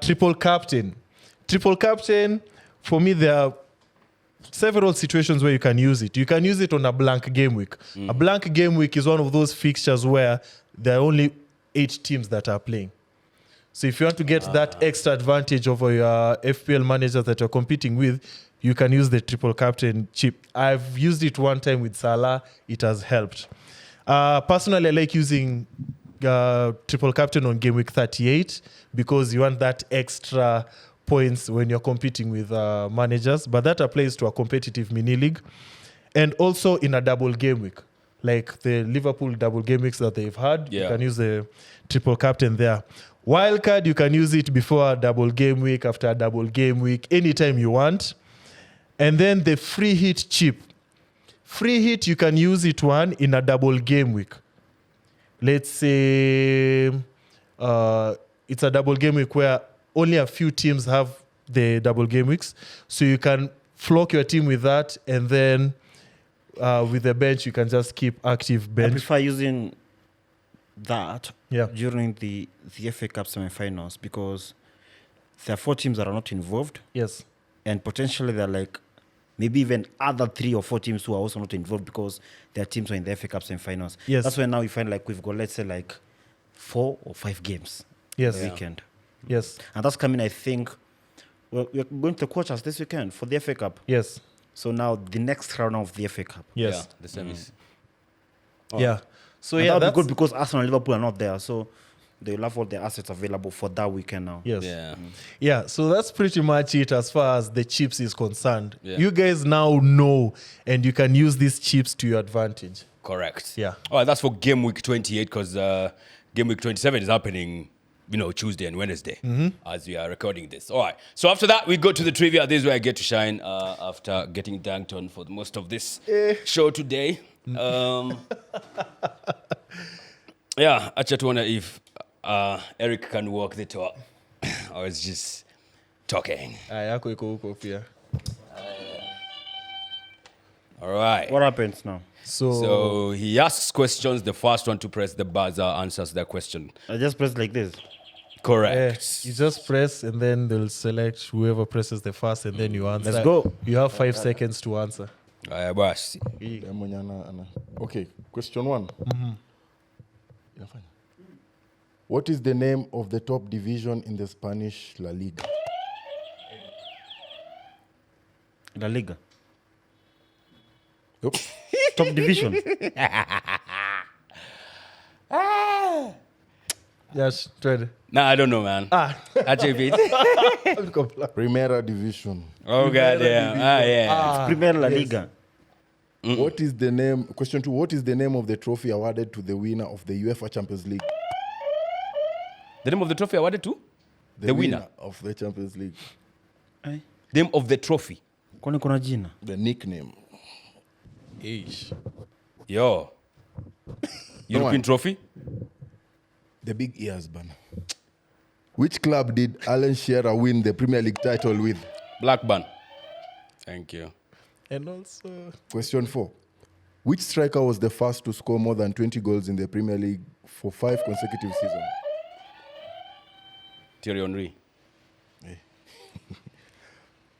Speaker 3: Triple captain. Triple captain, for me, there are several situations where you can use it. You can use it on a blank game week. A blank game week is one of those fixtures where there are only 8 teams that are playing. So if you want to get that extra advantage over your FPL managers that you're competing with, you can use the triple captain chip. I've used it one time with Salah. It has helped. Personally, I like using triple captain on game week 38 because you want that extra points when you're competing with managers. But that applies to a competitive mini league. And also in a double game week. Like the Liverpool double game weeks that they've had, you can use the triple captain there. Wildcard, you can use it before a double game week, after a double game week, anytime you want. And then the free hit chip. Free hit, you can use it in a double game week. Let's say it's a double game week where only a few teams have the double game weeks. So you can flock your team with that, and then with the bench, you can just keep active
Speaker 1: I
Speaker 3: bench.
Speaker 1: prefer using that
Speaker 3: Yeah.
Speaker 1: during the FA Cup semi-finals because there are 4 teams that are not involved,
Speaker 3: Yes.
Speaker 1: and potentially there are like maybe even other 3 or 4 teams who are also not involved because their teams are in the FA Cup semi-finals.
Speaker 3: Yes.
Speaker 1: That's when now you find like we've got, let's say, like 4 or 5 games
Speaker 3: Yes.
Speaker 1: the weekend.
Speaker 3: Yes.
Speaker 1: And that's coming, I think, well, we're going to coach us this weekend for the FA Cup.
Speaker 3: Yes.
Speaker 1: So now the next round of the FA Cup.
Speaker 3: Yes.
Speaker 2: The semis.
Speaker 3: Yeah. So
Speaker 1: And
Speaker 3: yeah,
Speaker 1: that'll
Speaker 3: that's
Speaker 1: be good because Arsenal and Liverpool are not there. So they'll have all their assets available for that weekend now.
Speaker 3: yes.
Speaker 2: Yeah.
Speaker 3: Yeah, so that's pretty much it as far as the chips is concerned.
Speaker 2: Yeah.
Speaker 3: You guys now know, and you can use these chips to your advantage.
Speaker 2: Correct.
Speaker 3: Yeah.
Speaker 2: All right, that's for game week 28 because game week 27 is happening, Tuesday and Wednesday as we are recording this. All right. So after that, we go to the trivia. This is where I get to shine after getting danked on for most of this show today. Yeah, I just wonder if Eric can walk the talk or it's just talking.
Speaker 3: Yako iko huko pia.
Speaker 2: All right.
Speaker 1: What happens now?
Speaker 2: So he asks questions. The first one to press the buzzer answers the question.
Speaker 1: I just press like this.
Speaker 2: Correct.
Speaker 3: You just press, and then they'll select whoever presses the first, and then you answer.
Speaker 1: Let's go.
Speaker 3: You have 5 seconds to answer.
Speaker 2: Boss.
Speaker 4: Okay, question 1. Inafanya. What is the name of the top division in the Spanish La Liga?
Speaker 1: La Liga.
Speaker 4: Yup.
Speaker 1: Top division.
Speaker 3: Yes, trade.
Speaker 2: Nah, I don't know, man. Actually,
Speaker 4: Primera Division.
Speaker 2: oh, goddamn. Yeah.
Speaker 1: Premier La Liga.
Speaker 4: What is the name? Question 2. What is the name of the trophy awarded to the winner of the UEFA Champions League?
Speaker 2: The name of the trophy awarded to? The winner
Speaker 4: of the Champions League.
Speaker 1: Eh?
Speaker 2: Name of the trophy.
Speaker 1: Kwani kuna jina?
Speaker 4: The nickname.
Speaker 2: Yo. European
Speaker 4: on.
Speaker 2: trophy?
Speaker 4: The big ears banner. Which club did Alan Shearer win the Premier League title with?
Speaker 2: Blackburn. Thank you.
Speaker 3: And also,
Speaker 4: Question 4. Which striker was the first to score more than 20 goals in the Premier League for 5 consecutive seasons?
Speaker 2: Thierry Henry.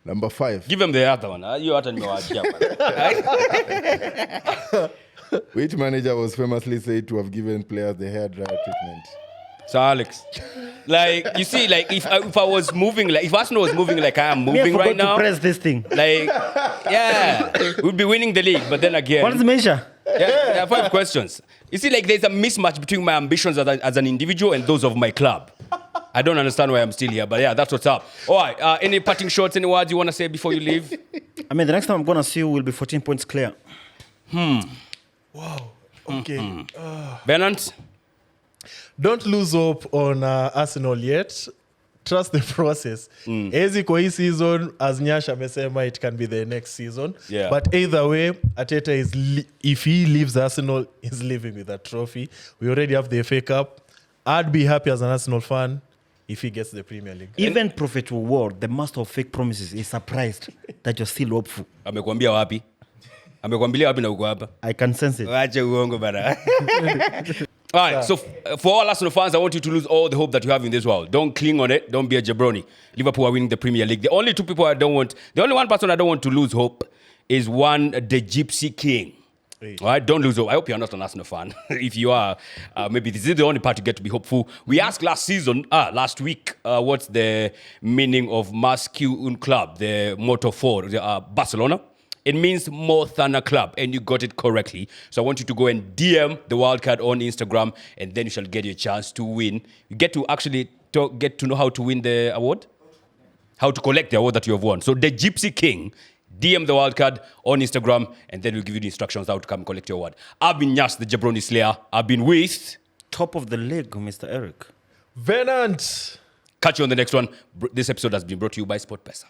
Speaker 4: Number 5.
Speaker 2: Give him the other one. You have to know.
Speaker 4: Which manager was famously said to have given players the hairdryer treatment?
Speaker 2: So Alex, like you see, like if I was moving, like if Arsenal was moving like I am
Speaker 1: Me, I
Speaker 2: moving
Speaker 1: forgot
Speaker 2: right now,
Speaker 1: to press this thing.
Speaker 2: like yeah, we'd be winning the league. But then again,
Speaker 1: What is the measure?
Speaker 2: there are 5 questions. You see, like there's a mismatch between my ambitions as an individual and those of my club. I don't understand why I'm still here, but yeah, that's what's up. All right, any parting shots, any words you want to say before you leave?
Speaker 1: I mean, the next time I'm going to see you will be 14 points clear.
Speaker 3: wow. Okay.
Speaker 2: Bernard?
Speaker 3: Don't lose hope on Arsenal yet. trust the process. Ezi kwa hii season, as Nyash amesema, it can be the next season.
Speaker 2: Yeah.
Speaker 3: But either way, Arteta is if he leaves Arsenal, he's leaving with a trophy. We already have the FA Cup. I'd be happy as an Arsenal fan if he gets the Premier League.
Speaker 1: Even Prophet Ward, the master of fake promises, is surprised that you're still hopeful.
Speaker 2: Amekwambia wapi? Amekwambia wapi na uko hapa?
Speaker 1: I can sense it.
Speaker 2: Wache uongo bana. All right, so for all Arsenal fans, I want you to lose all the hope that you have in this world. Don't cling on it. Don't be a jabroni. Liverpool are winning the Premier League. The only one person I don't want to lose hope is the Gypsy King. All right, don't lose hope. I hope you're not an Arsenal fan. If you are, maybe this is the only part you get to be hopeful. We asked last week, what's the meaning of Mascu Un Club, the motto for Barcelona. It means more than a club, and you got it correctly. So I want you to go and DM the Wildcard on Instagram, and then you shall get your chance to win. You get to actually get to know how to win the award, how to collect the award that you have won. So the Gypsy King, DM the Wildcard on Instagram, and then we'll give you the instructions how to come collect your award. I've been Nyash, the Jabroni Slayer. I've been with...
Speaker 1: Top of the league, Mr. Eric.
Speaker 3: Venant!
Speaker 2: Catch you on the next one. This episode has been brought to you by SportPesa.